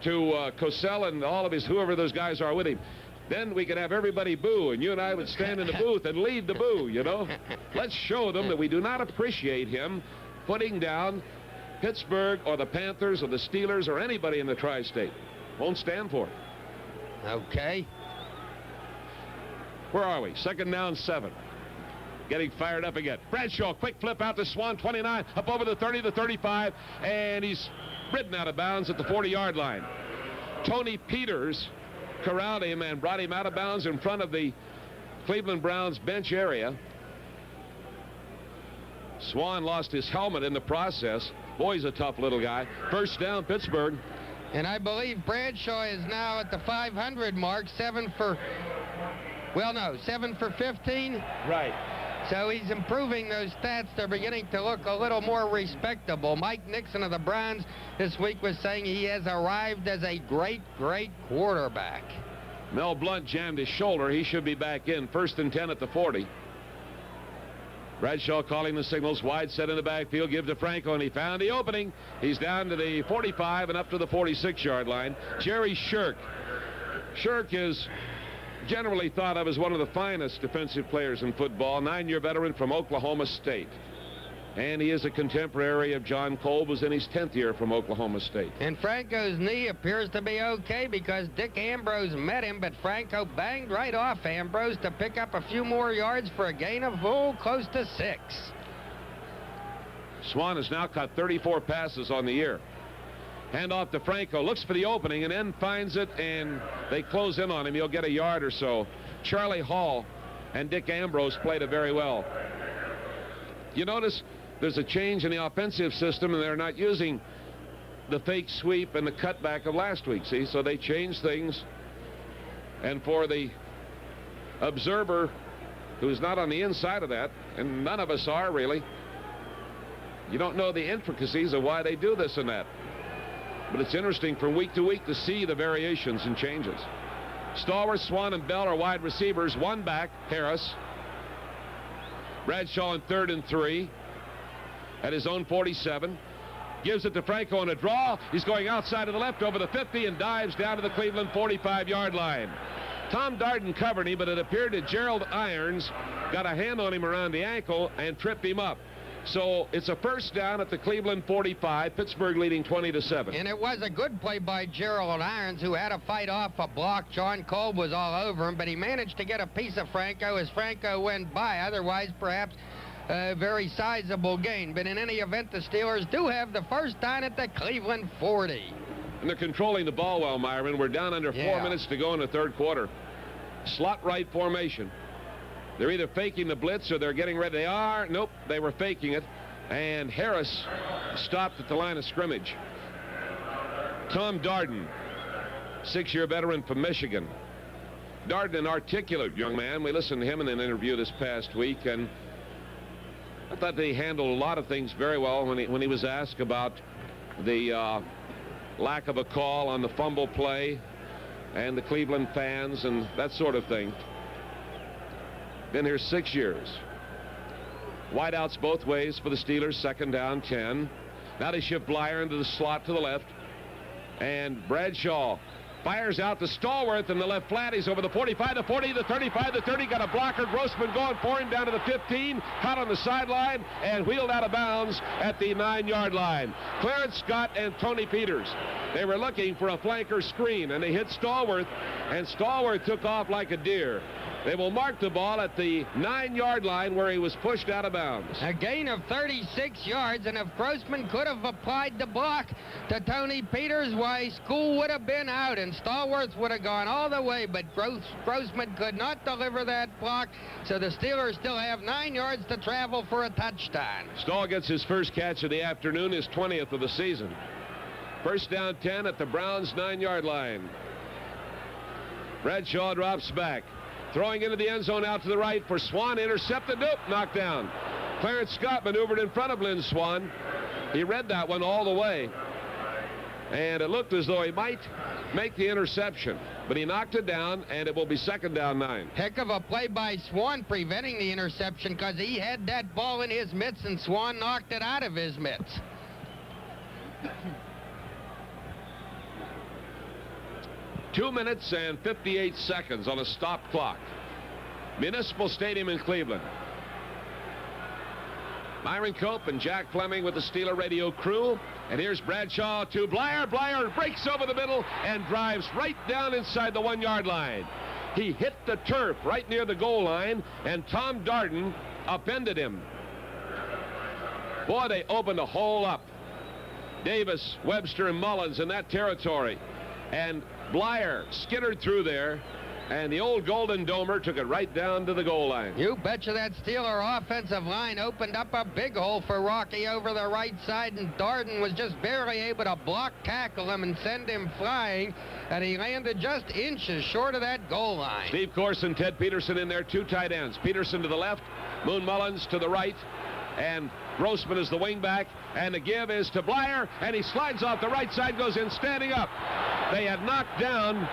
S1: to Cosell and all of his, whoever those guys are with him, then we could have everybody boo, and you and I would stand in the booth and lead the boo, you know. Let's show them that we do not appreciate him putting down Pittsburgh or the Panthers or the Steelers or anybody in the tri-state. Won't stand for it.
S2: Okay.
S1: Where are we? 2nd down, 7. Getting fired up again. Bradshaw, quick flip out to Swan, 29, up over the 30, the 35, and he's ridden out of bounds at the 40-yard line. Tony Peters corralled him and brought him out of bounds in front of the Cleveland Browns bench area. Swan lost his helmet in the process. Boy, he's a tough little guy. 1st down, Pittsburgh.
S2: And I believe Bradshaw is now at the 500 mark, 7 for 15.
S1: Right.
S2: So he's improving those stats. They're beginning to look a little more respectable. Mike Nixon of the Browns this week was saying he has arrived as a great, great quarterback.
S1: Mel Blount jammed his shoulder. He should be back in. 1st and 10 at the 40. Bradshaw calling the signals. Wide set in the backfield. Give to Franco, and he found the opening. He's down to the 45 and up to the 46-yard line. Jerry Shirk. Shirk is generally thought of as one of the finest defensive players in football. 9-year veteran from Oklahoma State. And he is a contemporary of John Kolb, who's in his 10th year from Oklahoma State.
S2: And Franco's knee appears to be okay because Dick Ambrose met him, but Franco banged right off Ambrose to pick up a few more yards for a gain of close to 6.
S1: Swan has now caught 34 passes on the year. Hand off to Franco, looks for the opening and then finds it, and they close in on him. He'll get a yard or so. Charlie Hall and Dick Ambrose played it very well. You notice there's a change in the offensive system, and they're not using the fake sweep and the cutback of last week. See, so they changed things. And for the observer who's not on the inside of that, and none of us are really, you don't know the intricacies of why they do this and that. But it's interesting from week to week to see the variations and changes. Stallworth, Swan, and Bell are wide receivers. One back, Harris. Bradshaw in 3rd and 3 at his own 47. Gives it to Franco on a draw. He's going outside to the left over the 50 and dives down to the Cleveland 45-yard line. Tom Darden covered him, but it appeared that Gerald Irons got a hand on him around the ankle and tripped him up. So it's a 1st down at the Cleveland 45, Pittsburgh leading 20-7.
S2: And it was a good play by Gerald Irons, who had to fight off a block. John Kolb was all over him, but he managed to get a piece of Franco as Franco went by. Otherwise, perhaps a very sizable gain. But in any event, the Steelers do have the 1st down at the Cleveland 40.
S1: And they're controlling the ball well, Myron. We're down under 4 minutes to go in the 3rd quarter. Slot right formation. They're either faking the blitz or they're getting ready. They are. Nope, they were faking it. And Harris stopped at the line of scrimmage. Tom Darden, 6-year veteran from Michigan. Darden, an articulate young man. We listened to him in an interview this past week, and I thought that he handled a lot of things very well when he was asked about the lack of a call on the fumble play and the Cleveland fans and that sort of thing. Been here 6 years. Wideouts both ways for the Steelers. 2nd down, 10. Now they shift Blyer into the slot to the left. And Bradshaw fires out to Stallworth in the left flat. He's over the 45, the 40, the 35, the 30. Got a blocker. Grossman going for him down to the 15. Caught on the sideline and wheeled out of bounds at the 9-yard line. Clarence Scott and Tony Peters. They were looking for a flanker screen, and they hit Stallworth, and Stallworth took off like a deer. They will mark the ball at the 9-yard line where he was pushed out of bounds.
S2: A gain of 36 yards, and if Grossman could have applied the block to Tony Peters, why, school would have been out, and Stallworth would have gone all the way, but Grossman could not deliver that block, so the Steelers still have 9 yards to travel for a touchdown.
S1: Stall gets his first catch of the afternoon, his 20th of the season. 1st down, 10 at the Browns' 9-yard line. Bradshaw drops back. Throwing into the end zone out to the right for Swan. Intercepted. Nope. Knocked down. Clarence Scott maneuvered in front of Lynn Swan. He read that one all the way. And it looked as though he might make the interception. But he knocked it down, and it will be 2nd down, 9.
S2: Heck of a play by Swan preventing the interception because he had that ball in his mitts, and Swan knocked it out of his mitts.
S1: 2 minutes and 58 seconds on a stop clock. Municipal Stadium in Cleveland. Myron Cope and Jack Fleming with the Steeler radio crew. And here's Bradshaw to Blyer. Blyer breaks over the middle and drives right down inside the 1-yard line. He hit the turf right near the goal line, and Tom Darden upended him. Boy, they opened a hole up. Davis, Webster, and Mullins in that territory. And Blyer skittered through there And the old Golden Domer took it right down to the goal line.
S2: You betcha that Steeler offensive line opened up a big hole for Rocky over the right side, and Darden was just barely able to block tackle him and send him flying, and he landed just inches short of that goal line.
S1: Steve Corson, Ted Peterson in there, 2 tight ends. Peterson to the left, Moon Mullins to the right, and Grossman is the wingback, and the give is to Blyer, and he slides off the right side, goes in standing up. They had knocked down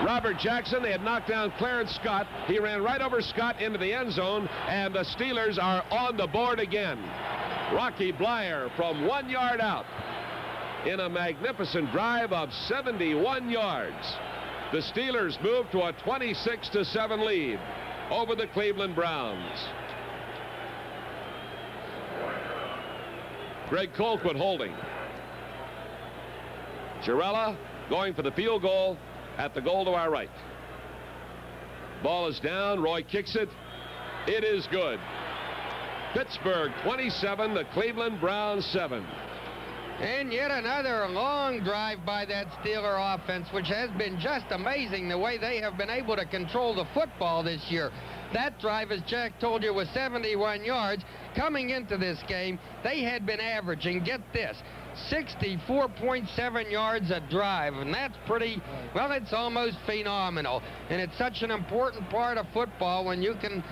S1: Robert Jackson. They had knocked down Clarence Scott. He ran right over Scott into the end zone, and the Steelers are on the board again. Rocky Blyer from 1 yard out in a magnificent drive of 71 yards. The Steelers move to a 26-7 lead over the Cleveland Browns. Greg Colquitt holding. Girella going for the field goal at the goal to our right. Ball is down. Roy kicks it. It is good. Pittsburgh 27, the Cleveland Browns 7.
S2: And yet another long drive by that Steeler offense, which has been just amazing the way they have been able to control the football this year. That drive, as Jack told you, was 71 yards. Coming into this game, they had been averaging, get this, 64.7 yards a drive, and that's pretty, well, it's almost phenomenal. And it's such an important part of football when you can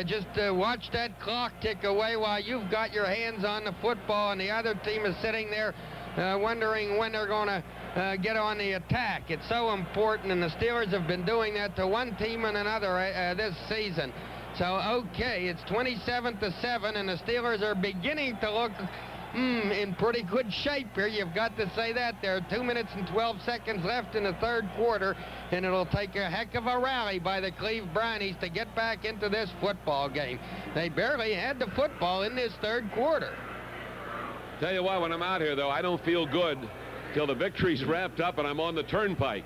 S2: just watch that clock tick away while you've got your hands on the football and the other team is sitting there wondering when they're going to get on the attack. It's so important, and the Steelers have been doing that to one team and another this season. So, okay, it's 27-7, and the Steelers are beginning to look in pretty good shape here. You've got to say that. There are 2 minutes and 12 seconds left in the third quarter, and it'll take a heck of a rally by the Cleveland Brownies to get back into this football game. They barely had the football in this third quarter.
S1: Tell you what, when I'm out here, though, I don't feel good till the victory's wrapped up and I'm on the turnpike,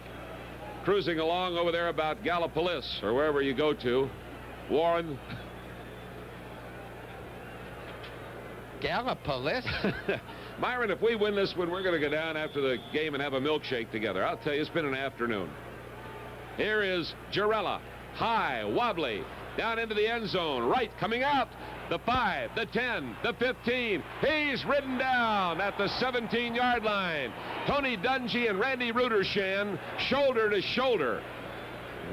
S1: cruising along over there about Gallipolis or wherever you go to. Warren.
S2: Gallipolis?
S1: Myron, if we win this one, we're going to go down after the game and have a milkshake together. I'll tell you, it's been an afternoon. Here is Girella. High, wobbly, down into the end zone. Right, coming out. The 5, the 10, the 15. He's ridden down at the 17-yard line. Tony Dungy and Randy Rudershan shoulder to shoulder.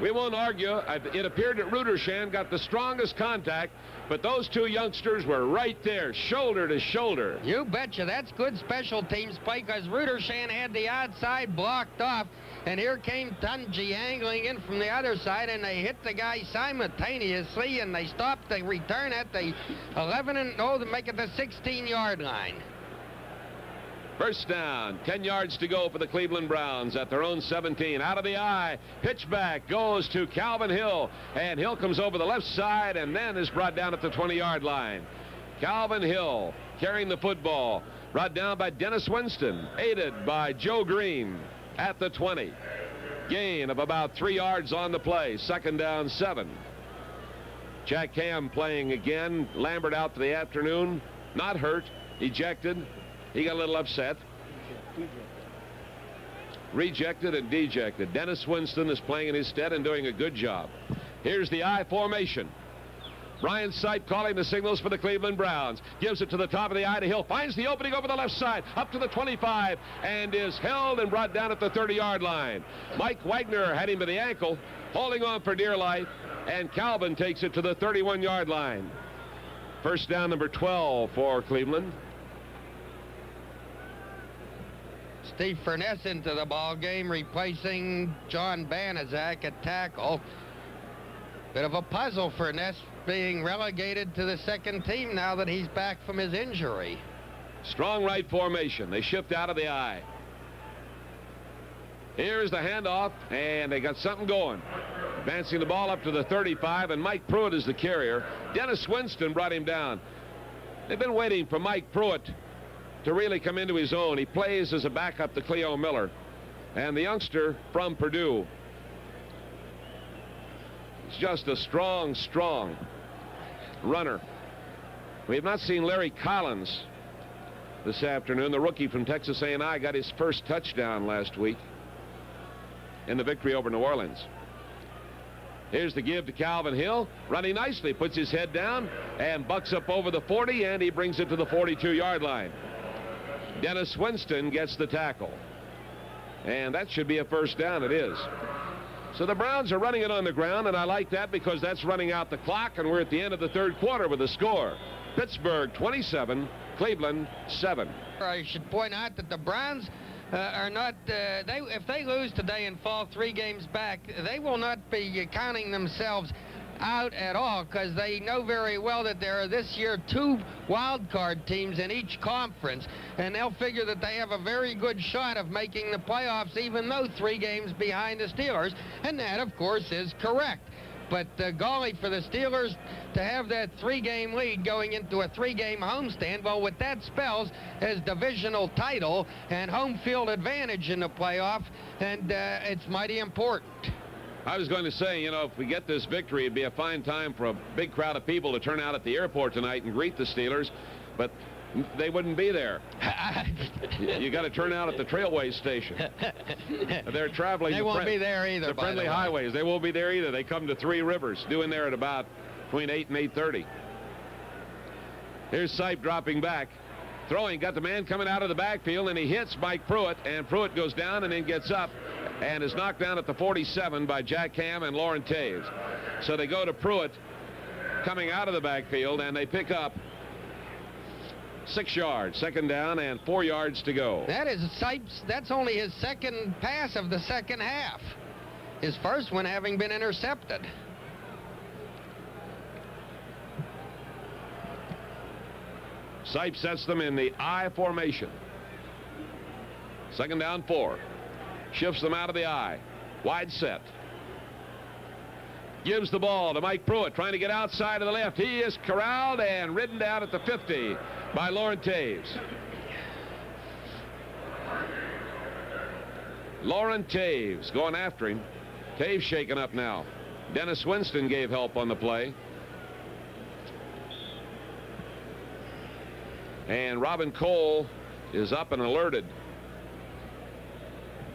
S1: We won't argue. It appeared that Rudershan got the strongest contact, but those two youngsters were right there, shoulder to shoulder.
S2: You betcha. That's good special teams play, because Rudershan had the outside blocked off, and here came Dungy angling in from the other side, and they hit the guy simultaneously, and they stopped the return at the 11 and to make it the 16-yard line.
S1: First down, 10 yards to go for the Cleveland Browns at their own 17. Out of the eye, pitch back goes to Calvin Hill, and Hill comes over the left side and then is brought down at the 20-yard line. Calvin Hill carrying the football, brought down by Dennis Winston, aided by Joe Green at the 20. Gain of about 3 yards on the play, second down 7. Jack Ham playing again. Lambert out for the afternoon, not hurt, ejected. He got a little upset. Rejected and dejected. Dennis Winston is playing in his stead and doing a good job. Here's the I formation. Brian Sight calling the signals for the Cleveland Browns. Gives it to the top of the I to Hill. Finds the opening over the left side. Up to the 25 and is held and brought down at the 30-yard line. Mike Wagner had him to the ankle, holding on for dear life, and Calvin takes it to the 31-yard line. First down, number 12 for Cleveland.
S2: Steve Furness into the ball game, replacing John Banaszak at tackle. Bit of a puzzle for Furness, being relegated to the second team now that he's back from his injury.
S1: Strong right formation. They shift out of the I. Here's the handoff, and they got something going. Advancing the ball up to the 35, and Mike Pruitt is the carrier. Dennis Winston brought him down. They've been waiting for Mike Pruitt to really come into his own. He plays as a backup to Cleo Miller, and the youngster from Purdue. He's just a strong runner. We have not seen Larry Collins this afternoon. The rookie from Texas A&I got his first touchdown last week in the victory over New Orleans. Here's the give to Calvin Hill. Running nicely, puts his head down and bucks up over the 40, and he brings it to the 42-yard line. Dennis Winston gets the tackle. And that should be a first down. It is. So the Browns are running it on the ground, and I like that because that's running out the clock, and we're at the end of the third quarter with a score. Pittsburgh 27, Cleveland 7.
S2: I should point out that the Browns are not, if they lose today and fall 3 games back, they will not be counting themselves out at all, because they know very well that there are this year 2 wild card teams in each conference, and they'll figure that they have a very good shot of making the playoffs, even though 3 games behind the Steelers, and that of course is correct. But golly, for the Steelers to have that 3-game lead going into a 3-game homestand, well, what that spells is divisional title and home field advantage in the playoff, and it's mighty important.
S1: I was going to say, you know, if we get this victory, it'd be a fine time for a big crowd of people to turn out at the airport tonight and greet the Steelers, but they wouldn't be there. You got to turn out at the Trailways station. They're traveling.
S2: They won't be there either.
S1: The friendly highways. They won't be there either. They come to 3 Rivers, due in there at about between 8 and 8:30. Here's Sipe dropping back. Throwing, got the man coming out of the backfield, and he hits Mike Pruitt, and Pruitt goes down and then gets up and is knocked down at the 47 by Jack Ham and Lauren Taves. So they go to Pruitt coming out of the backfield, and they pick up 6 yards, 2nd down, and 4 yards to go.
S2: That is Sipes. That's only his 2nd pass of the 2nd half. His first one having been intercepted.
S1: Sipe sets them in the I formation. 2nd down, 4. Shifts them out of the I. Wide set. Gives the ball to Mike Pruitt, trying to get outside of the left. He is corralled and ridden down at the 50 by Lauren Taves. Lauren Taves going after him. Taves shaken up now. Dennis Winston gave help on the play. And Robin Cole is up and alerted.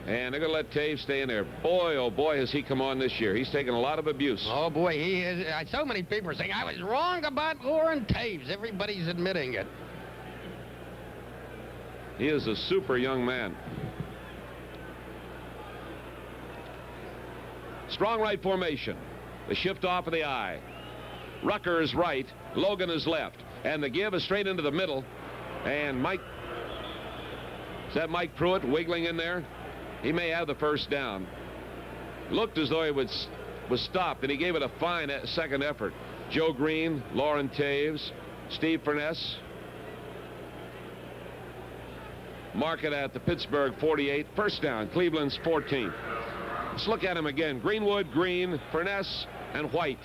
S1: And they're going to let Taves stay in there. Boy, oh boy, has he come on this year. He's taken a lot of abuse.
S2: Oh boy, he is. So many people are saying, I was wrong about Lauren Taves. Everybody's admitting it.
S1: He is a super young man. Strong right formation. The shift off of the I. Rucker is right. Logan is left. And the give is straight into the middle. And Mike, is that Mike Pruitt wiggling in there? He may have the first down. Looked as though he was stopped, and he gave it a fine second effort. Joe Green, Lauren Taves, Steve Furness. Mark it at the Pittsburgh 48. First down, Cleveland's 14th. Let's look at him again. Greenwood, Green, Furness, and White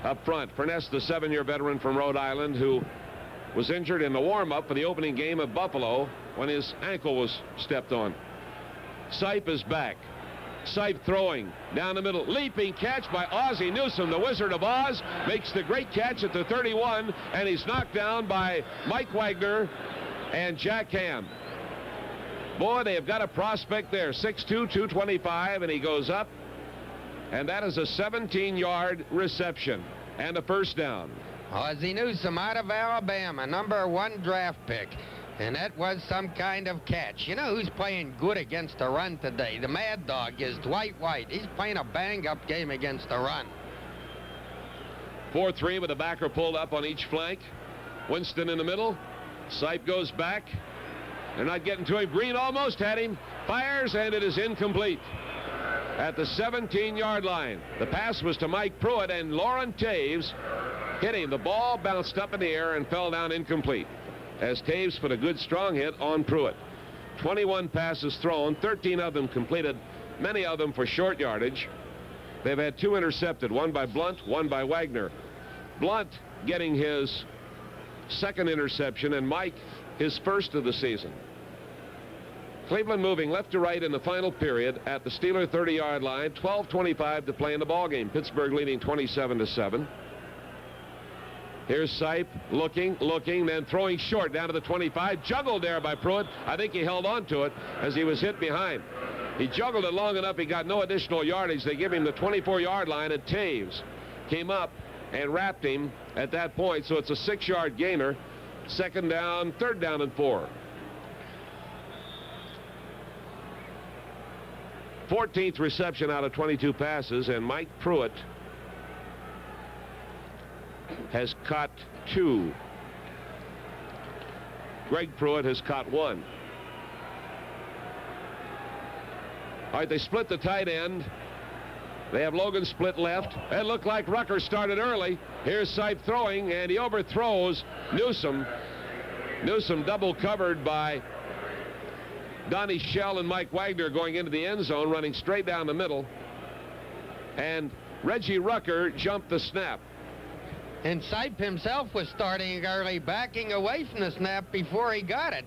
S1: up front. Furness, the 7-year veteran from Rhode Island, who was injured in the warm-up for the opening game of Buffalo when his ankle was stepped on. Sipe is back. Sipe throwing down the middle. Leaping catch by Ozzie Newsome, the Wizard of Oz, makes the great catch at the 31, and he's knocked down by Mike Wagner and Jack Ham. Boy, they have got a prospect there. 6'2", 225, and he goes up. And that is a 17-yard reception and a first down.
S2: Ozzie Newsome out of Alabama, #1 draft pick. And that was some kind of catch. You know who's playing good against the run today? The Mad Dog is Dwight White. He's playing a bang-up game against the run.
S1: 4-3 with a backer pulled up on each flank. Winston in the middle. Sipe goes back. They're not getting to him. Green almost had him. Fires, and it is incomplete. At the 17-yard line. The pass was to Mike Pruitt, and Lauren Taves hit him. The ball bounced up in the air and fell down incomplete, as Taves put a good strong hit on Pruitt. 21 passes thrown, 13 of them completed, many of them for short yardage. They've had 2 intercepted, one by Blunt, one by Wagner. Blunt getting his 2nd interception, and Mike his 1st of the season. Cleveland moving left to right in the final period at the Steeler 30-yard line. 12:25 to play in the ball game. Pittsburgh leading 27-7. Here's Sipe looking, then throwing short down to the 25. Juggled there by Pruitt. I think he held on to it as he was hit behind. He juggled it long enough. He got no additional yardage. They give him the 24-yard line, and Taves came up and wrapped him at that point. So it's a 6-yard gainer. 2nd down, 3rd down and 4. 14th reception out of 22 passes, and Mike Pruitt has caught 2. Greg Pruitt has caught 1. All right, they split the tight end. They have Logan split left. It looked like Rucker started early. Here's Sipe throwing, and he overthrows Newsom. Newsom double covered by Donnie Shell and Mike Wagner going into the end zone, running straight down the middle. And Reggie Rucker jumped the snap.
S2: And Sipe himself was starting early, backing away from the snap before he got it.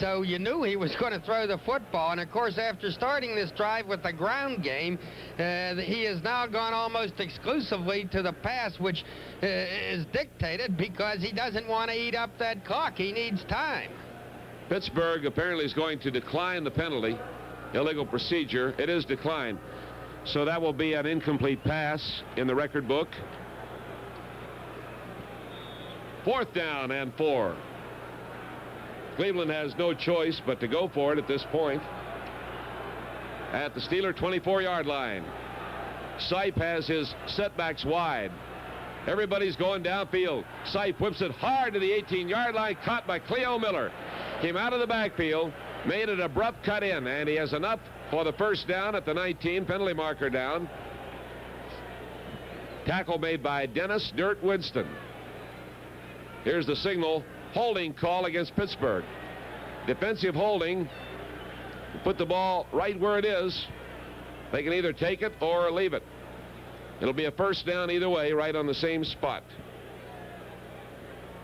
S2: So you knew he was going to throw the football. And, of course, after starting this drive with the ground game, he has now gone almost exclusively to the pass, which is dictated because he doesn't want to eat up that clock. He needs time.
S1: Pittsburgh apparently is going to decline the penalty. Illegal procedure. It is declined. So that will be an incomplete pass in the record book. 4th down and 4. Cleveland has no choice but to go for it at this point. At the Steeler 24-yard line. Sipe has his setbacks wide. Everybody's going downfield. Sipe whips it hard to the 18-yard line, caught by Cleo Miller. Came out of the backfield, made an abrupt cut in, and he has enough for the 1st down at the 19, penalty marker down. Tackle made by Dennis Dirt Winston. Here's the signal. Holding call against Pittsburgh. Defensive holding. Put the ball right where it is. They can either take it or leave it. It'll be a 1st down either way, right on the same spot.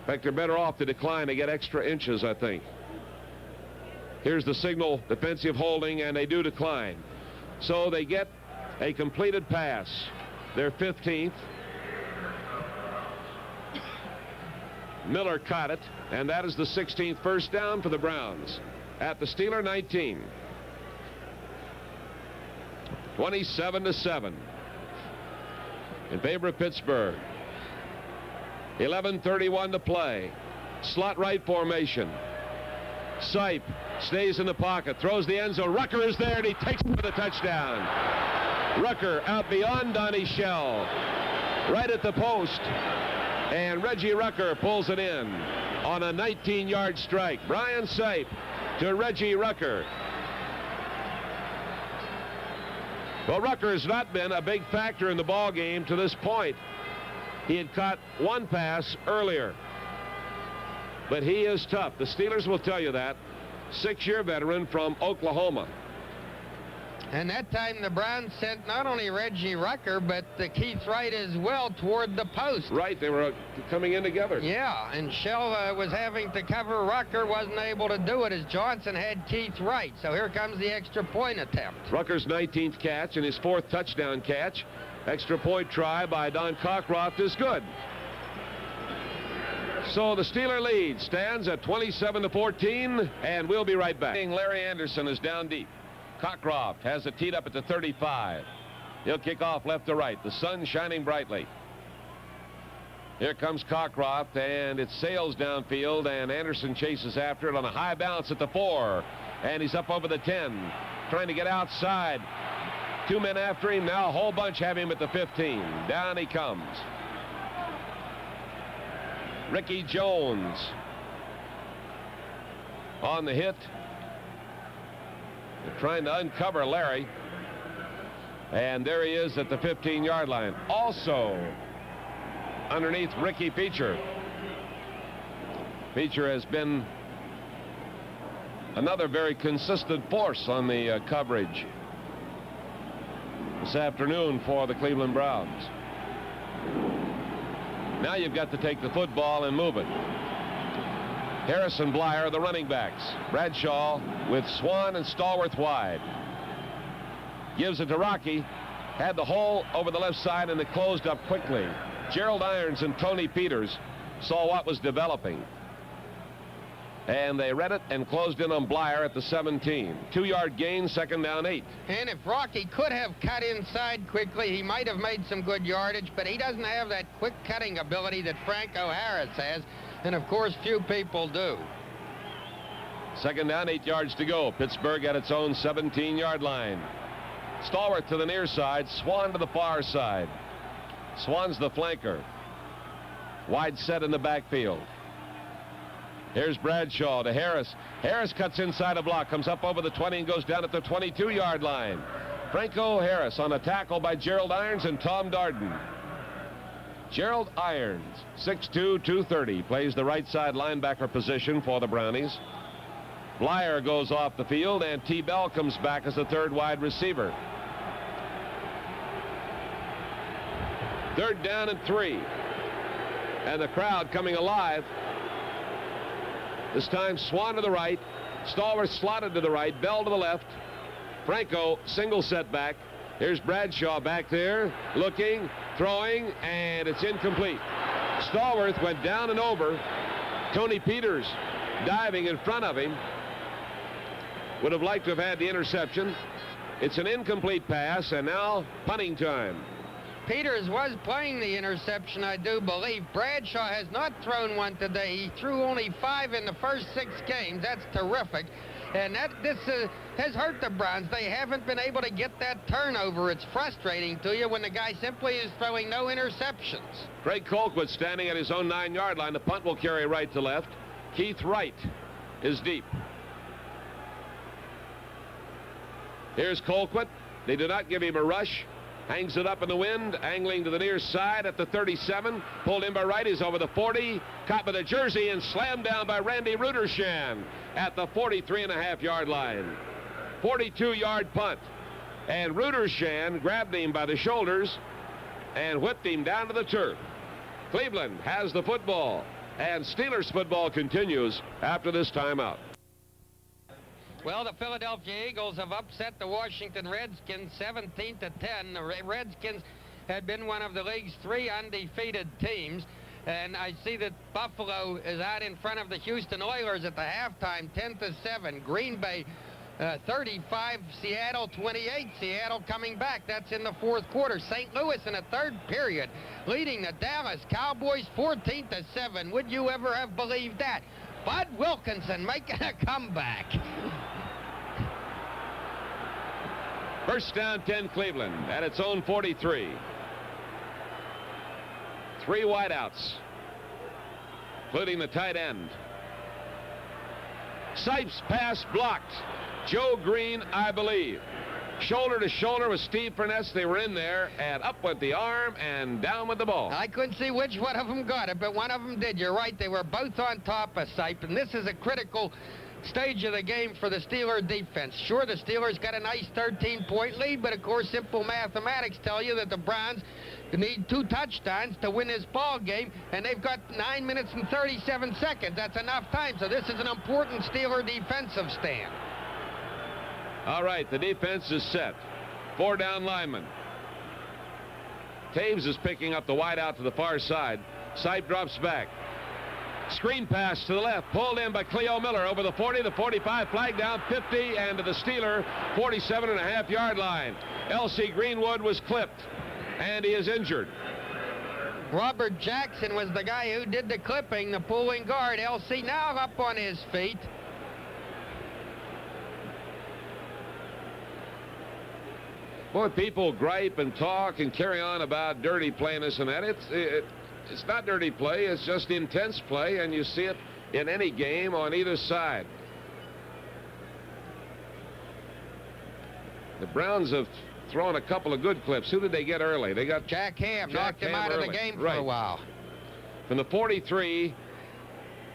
S1: In fact, they're better off to decline to get extra inches, I think. Here's the signal. Defensive holding, and they do decline. So they get a completed pass. Their 15th. Miller caught it, and that is the 16th 1st down for the Browns at the Steeler 19. 27-7 in favor of Pittsburgh. 11:31 to play. Slot right formation. Sipe stays in the pocket, throws the end zone. Rucker is there, and he takes it for the touchdown. Rucker out beyond Donnie Shell, right at the post. And Reggie Rucker pulls it in on a 19-yard strike. Brian Sipe to Reggie Rucker. Well, Rucker has not been a big factor in the ball game to this point. He had caught 1 pass earlier. But he is tough. The Steelers will tell you that. 6-year veteran from Oklahoma.
S2: And that time the Browns sent not only Reggie Rucker, but Keith Wright as well toward the post.
S1: Right, they were coming in together.
S2: Yeah, and Shell was having to cover Rucker, wasn't able to do it as Johnson had Keith Wright. So here comes the extra point attempt.
S1: Rucker's 19th catch and his 4th touchdown catch. Extra point try by Don Cockcroft is good. So the Steeler lead stands at 27-14, and we'll be right back. Larry Anderson is down deep. Cockcroft has it teed up at the 35. He'll kick off left to right. The sun shining brightly. Here comes Cockcroft, and it sails downfield, and Anderson chases after it on a high bounce at the 4. And he's up over the 10, trying to get outside. 2 men after him. Now a whole bunch have him at the 15. Down he comes. Ricky Jones on the hit. They're trying to uncover Larry. And there he is at the 15-yard line. Also underneath Ricky Feature. Feature has been another very consistent force on the coverage this afternoon for the Cleveland Browns. Now you've got to take the football and move it. Harris and Blyer are the running backs. Bradshaw with Swan and Stallworth wide. Gives it to Rocky. Had the hole over the left side, and it closed up quickly. Gerald Irons and Tony Peters saw what was developing. And they read it and closed in on Blyer at the 17. 2-yard gain, 2nd down 8.
S2: And if Rocky could have cut inside quickly, he might have made some good yardage, but he doesn't have that quick cutting ability that Franco Harris has, and of course few people do.
S1: 2nd down, 8 yards to go. Pittsburgh at its own 17-yard line. Stallworth to the near side, Swan to the far side. Swan's the flanker. Wide set in the backfield. Here's Bradshaw to Harris. Harris cuts inside a block, comes up over the 20 and goes down at the 22-yard line. Franco Harris on a tackle by Gerald Irons and Tom Darden. Gerald Irons, 6'2", 230, plays the right side linebacker position for the Brownies. Blyer goes off the field, and T. Bell comes back as the 3rd wide receiver. 3rd down and 3. And the crowd coming alive. This time Swan to the right, Stallworth slotted to the right, Bell to the left. Franco single setback. Here's Bradshaw back there, looking, throwing, and it's incomplete. Stallworth went down and over. Tony Peters diving in front of him. Would have liked to have had the interception. It's an incomplete pass, and now punting time.
S2: Peters was playing the interception, I do believe. Bradshaw has not thrown one today. He threw only 5 in the first 6 games. That's terrific. And this has hurt the Browns. They haven't been able to get that turnover. It's frustrating to you when the guy simply is throwing no interceptions.
S1: Craig Colquitt standing at his own 9-yard line. The punt will carry right to left. Keith Wright is deep. Here's Colquitt. They do not give him a rush. Hangs it up in the wind, angling to the near side at the 37. Pulled in by Wright. He's over the 40. Caught by the jersey and slammed down by Randy Rudershan at the 43.5-yard line. 42-yard punt. And Rudershan grabbed him by the shoulders and whipped him down to the turf. Cleveland has the football. And Steelers football continues after this timeout.
S2: Well, the Philadelphia Eagles have upset the Washington Redskins 17-10. The Redskins had been one of the league's 3 undefeated teams. And I see that Buffalo is out in front of the Houston Oilers at the halftime, 10-7. Green Bay 35, Seattle 28. Seattle coming back. That's in the 4th quarter. St. Louis in the 3rd period leading the Dallas Cowboys 14-7. Would you ever have believed that? Bud Wilkinson making a comeback.
S1: First down, 10 Cleveland at its own 43. 3 wideouts, including the tight end. Sipes pass blocked. Joe Green, I believe. Shoulder to shoulder with Steve Furness. They were in there, and up went the arm, and down with the ball.
S2: I couldn't see which one of them got it, but one of them did. You're right. They were both on top of Sipes, and this is a critical stage of the game for the Steeler defense. Sure, the Steelers got a nice 13-point lead, but of course simple mathematics tell you that the Browns need 2 touchdowns to win this ball game, and they've got 9 minutes and 37 seconds. That's enough time, so this is an important Steeler defensive stand.
S1: All right, the defense is set. 4 down linemen. Taves is picking up the wide out to the far side. Sipe drops back. Screen pass to the left, pulled in by Cleo Miller over the 40, the 45, flag down, 50, and to the Steeler 47.5-yard line. L.C. Greenwood was clipped, and he is injured.
S2: Robert Jackson was the guy who did the clipping, the pulling guard. L.C. now up on his feet.
S1: Boy, people gripe and talk and carry on about dirty playness and that. It's not dirty play, it's just intense play, and you see it in any game on either side. The Browns have thrown a couple of good clips. Who did they get early? They got
S2: Jack Ham, knocked him out of the game for a while.
S1: From the 43,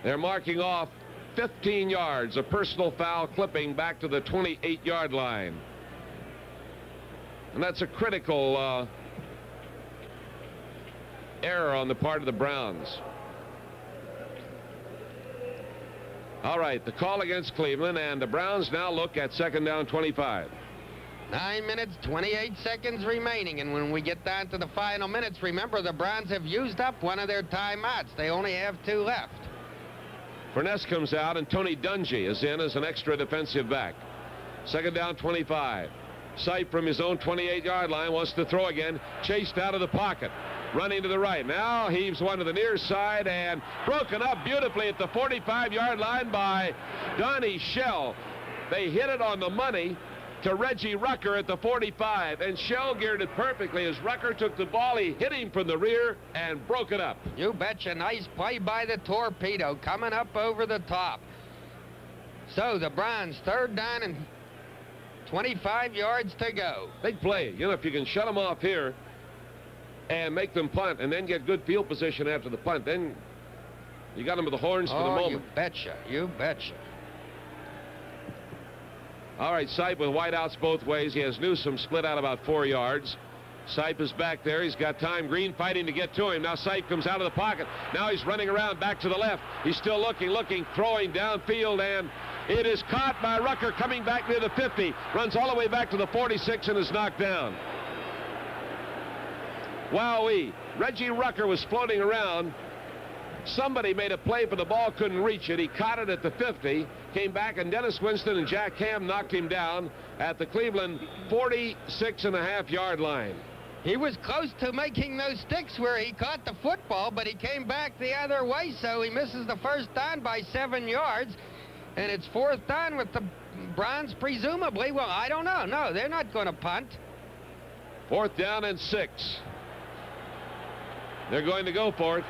S1: they're marking off 15 yards, a personal foul clipping back to the 28-yard line. And that's a critical error on the part of the Browns. All right, the call against Cleveland, and the Browns now look at 2nd down 25.
S2: 9 minutes, 28 seconds remaining, and when we get down to the final minutes, remember the Browns have used up one of their timeouts. They only have 2 left.
S1: Furness comes out, and Tony Dungy is in as an extra defensive back. Second down, 25. Sipe from his own 28-yard line wants to throw again. Chased out of the pocket. Running to the right. Now heaves one to the near side and broken up beautifully at the 45-yard line by Donnie Shell. They hit it on the money to Reggie Rucker at the 45, and Shell geared it perfectly as Rucker took the ball. He hit him from the rear and broke it up.
S2: You betcha. Nice play by the Torpedo, coming up over the top. So the Browns, third down and 25 yards to go.
S1: Big play. You know, if you can shut them off here and make them punt and then get good field position after the punt, then you got them with the horns for the moment.
S2: You betcha. You betcha.
S1: All right, Sipe with wideouts both ways. He has Newsom split out about 4 yards. Sipe is back there. He's got time. Green fighting to get to him. Now Sipe comes out of the pocket. Now he's running around back to the left. He's still looking, throwing downfield, and it is caught by Rucker coming back near the 50. Runs all the way back to the 46 and is knocked down. Wowee. Reggie Rucker was floating around. Somebody made a play, but the ball couldn't reach it. He caught it at the 50, came back, and Dennis Winston and Jack Ham knocked him down at the Cleveland 46.5-yard line.
S2: He was close to making those sticks where he caught the football, but he came back the other way, so he misses the first down by 7 yards, and it's fourth down with the Browns presumably. Well, I don't know. No, they're not going to punt.
S1: Fourth down and 6. They're going to go for it.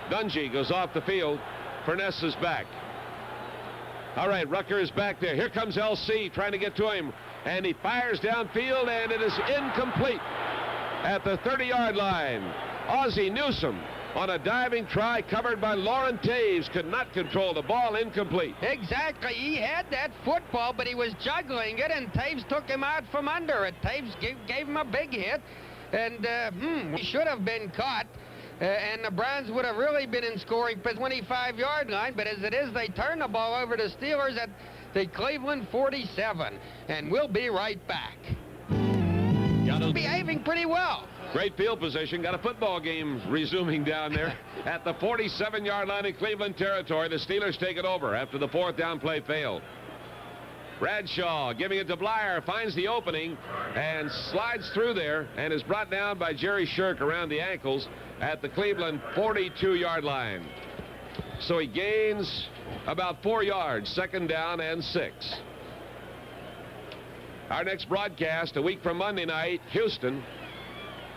S1: Dungy goes off the field. Furness is back. All right, Rucker is back there. Here comes LC trying to get to him, and he fires downfield, and it is incomplete at the 30-yard line. Ozzie Newsom on a diving try covered by Lauren Taves could not control the ball. Incomplete.
S2: Exactly. He had that football, but he was juggling it, and Taves took him out from under it. Taves gave him a big hit, and he should have been caught. And the Browns would have really been in scoring 25-yard line, but as it is, they turn the ball over to Steelers at the Cleveland 47, and we'll be right back. Behaving pretty well.
S1: Great field position. Got a football game resuming down there at the 47-yard line in Cleveland territory. The Steelers take it over after the fourth down play failed. Bradshaw giving it to Blyer, finds the opening and slides through there and is brought down by Jerry Shirk around the ankles at the Cleveland 42-yard line. So he gains about 4 yards, second down and 6. Our next broadcast a week from Monday night, Houston.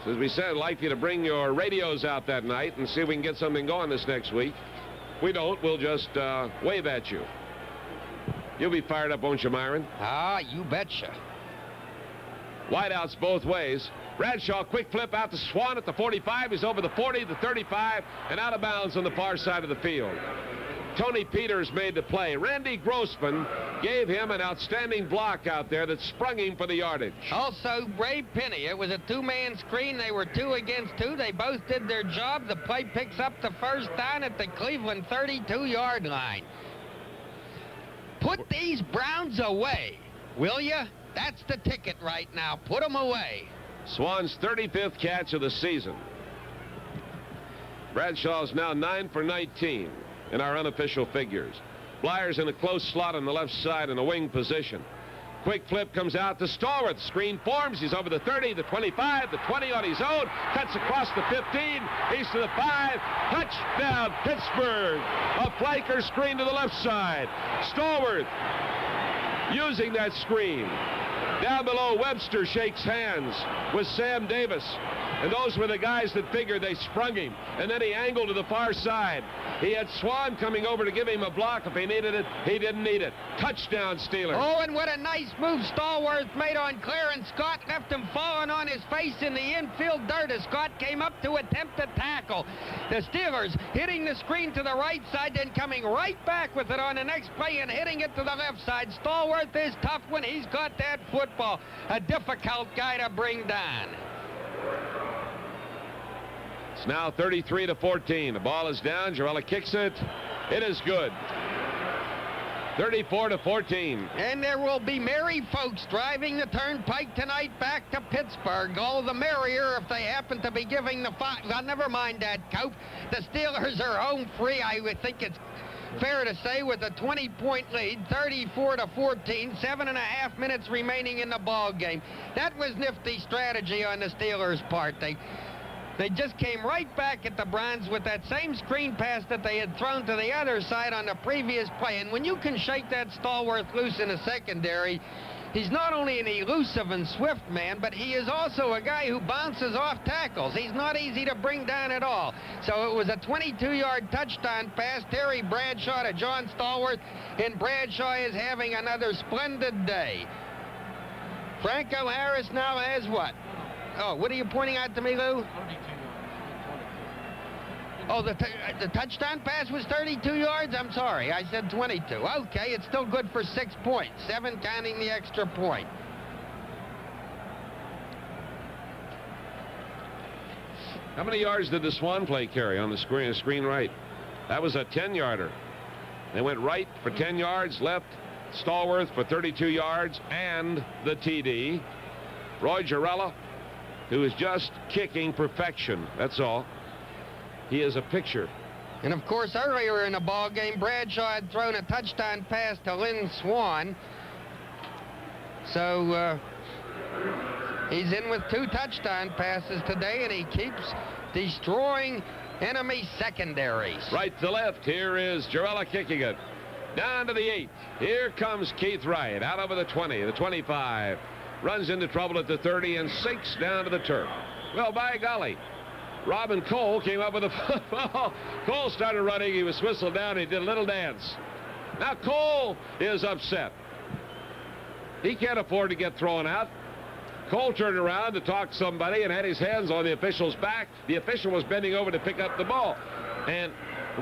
S1: So as we said, I'd like you to bring your radios out that night and see if we can get something going this next week. If we don't, we'll just wave at you. You'll be fired up, won't you, Myron?
S2: Ah, you betcha.
S1: Wideouts both ways. Bradshaw, quick flip out to Swan at the 45. He's over the 40, the 35, and out of bounds on the far side of the field. Tony Peters made the play. Randy Grossman gave him an outstanding block out there that sprung him for the yardage.
S2: Also, Ray Penny. It was a two-man screen. They were 2 against 2. They both did their job. The play picks up the first down at the Cleveland 32-yard line. Put these Browns away, will you? That's the ticket right now. Put them away.
S1: Swan's 35th catch of the season. Bradshaw's now 9 for 19 in our unofficial figures. Blyer's in a close slot on the left side in a wing position. Quick flip comes out to Stallworth. Screen forms. He's over the 30, the 25, the 20 on his own. Cuts across the 15. He's to the 5. Touchdown, Pittsburgh. A flanker screen to the left side. Stallworth using that screen. Down below, Webster shakes hands with Sam Davis. And those were the guys that figured they sprung him. And then he angled to the far side. He had Swan coming over to give him a block if he needed it. He didn't need it. Touchdown, Steelers.
S2: Oh, and what a nice move Stallworth made on Clarence Scott. Left him falling on his face in the infield dirt as Scott came up to attempt to tackle. The Steelers hitting the screen to the right side, then coming right back with it on the next play and hitting it to the left side. Stallworth is tough when he's got that football. A difficult guy to bring down.
S1: It's now 33-14. The ball is down. Jarella kicks it. It is good. 34-14.
S2: And there will be merry folks driving the turnpike tonight back to Pittsburgh. All the merrier if they happen to be giving the well, never mind that, Cope. The Steelers are home free. I would think it's fair to say, with a 20-point lead, 34-14, 7.5 minutes remaining in the ball game. That was nifty strategy on the Steelers' part. They just came right back at the Browns with that same screen pass that they had thrown to the other side on the previous play. And when you can shake that Stallworth loose in the secondary, he's not only an elusive and swift man, but he is also a guy who bounces off tackles. He's not easy to bring down at all. So it was a 22-yard touchdown pass, Terry Bradshaw to John Stallworth, and Bradshaw is having another splendid day. Franco Harris now has what? Oh, what are you pointing out to me, Lou? Oh, the touchdown pass was 32 yards? I'm sorry, I said 22. Okay, it's still good for 6 points. 7 counting the extra point.
S1: How many yards did the Swan play carry on the screen right? That was a 10-yarder. They went right for 10 yards, left Stallworth for 32 yards, and the TD. Roy Girella, who is just kicking perfection, that's all. He is a picture.
S2: And of course, earlier in the ball game, Bradshaw had thrown a touchdown pass to Lynn Swan. So he's in with 2 touchdown passes today, and he keeps destroying enemy secondaries.
S1: Right to left, here is Girella kicking it. Down to the 8. Here comes Keith Wright, out over the 20, the 25. Runs into trouble at the 30 and sinks down to the turf. Well, by golly, Robin Cole came up with a football. Cole started running. He was whistled down. He did a little dance. Now Cole is upset. He can't afford to get thrown out. Cole turned around to talk to somebody and had his hands on the official's back. The official was bending over to pick up the ball. And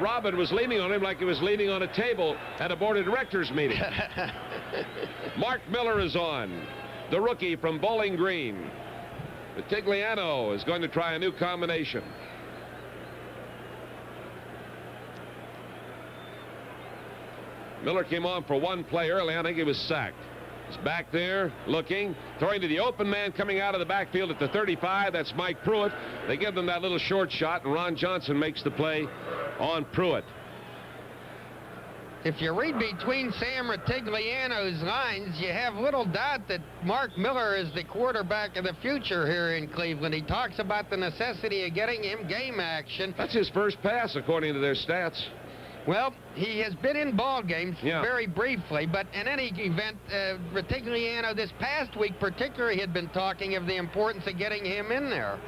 S1: Robin was leaning on him like he was leaning on a table at a board of directors meeting. Mark Miller is on, the rookie from Bowling Green. Vitigliano is going to try a new combination. Miller came on for 1 play early. I think he was sacked. He's back there looking, throwing to the open man coming out of the backfield at the 35. That's Mike Pruitt. They give them that little short shot, and Ron Johnson makes the play on Pruitt.
S2: If you read between Sam Ritigliano's lines, you have little doubt that Mark Miller is the quarterback of the future here in Cleveland. He talks about the necessity of getting him game action.
S1: That's his first pass, according to their stats.
S2: Well, he has been in ball games very briefly, but in any event, Ritigliano this past week particularly had been talking of the importance of getting him in there.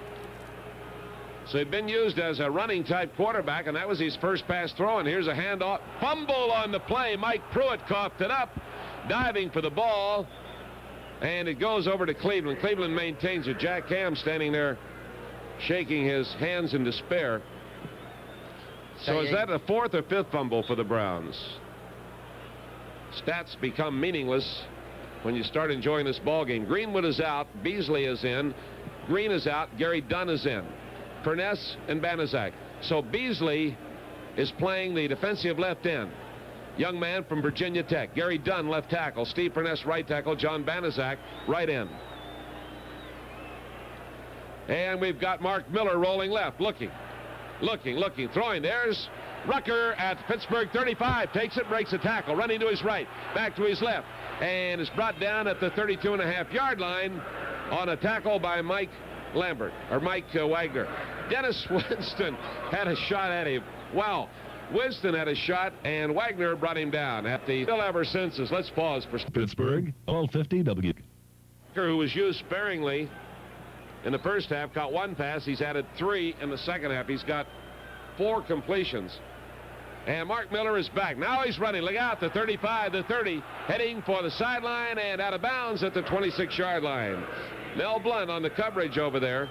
S1: So he'd been used as a running type quarterback, and that was his first pass throw. And here's a handoff. Fumble on the play. Mike Pruitt coughed it up, diving for the ball, and it goes over to Cleveland. Cleveland maintains it. Jack Ham standing there shaking his hands in despair. So is that a 4th or 5th fumble for the Browns? Stats become meaningless when you start enjoying this ball game. Greenwood is out. Beasley is in. Green is out. Gary Dunn is in. Perness and Banaszak. So Beasley is playing the defensive left end. Young man from Virginia Tech. Gary Dunn, left tackle. Steve Perness, right tackle. John Banaszak, right end. And we've got Mark Miller rolling left, looking, throwing. There's Rucker at Pittsburgh 35. Takes it, breaks a tackle, running to his right, back to his left, and is brought down at the 32.5-yard line on a tackle by Mike Wagner. Dennis Winston had a shot at him. Wow. Winston had a shot, and Wagner brought him down at the still ever census. Let's pause for
S3: Pittsburgh, 1250 W.
S1: Who was used sparingly in the first half, caught 1 pass. He's added 3 in the second half. He's got 4 completions. And Mark Miller is back. Now he's running. Look out, the 35, the 30, heading for the sideline and out of bounds at the 26-yard line. Mel Blunt on the coverage over there.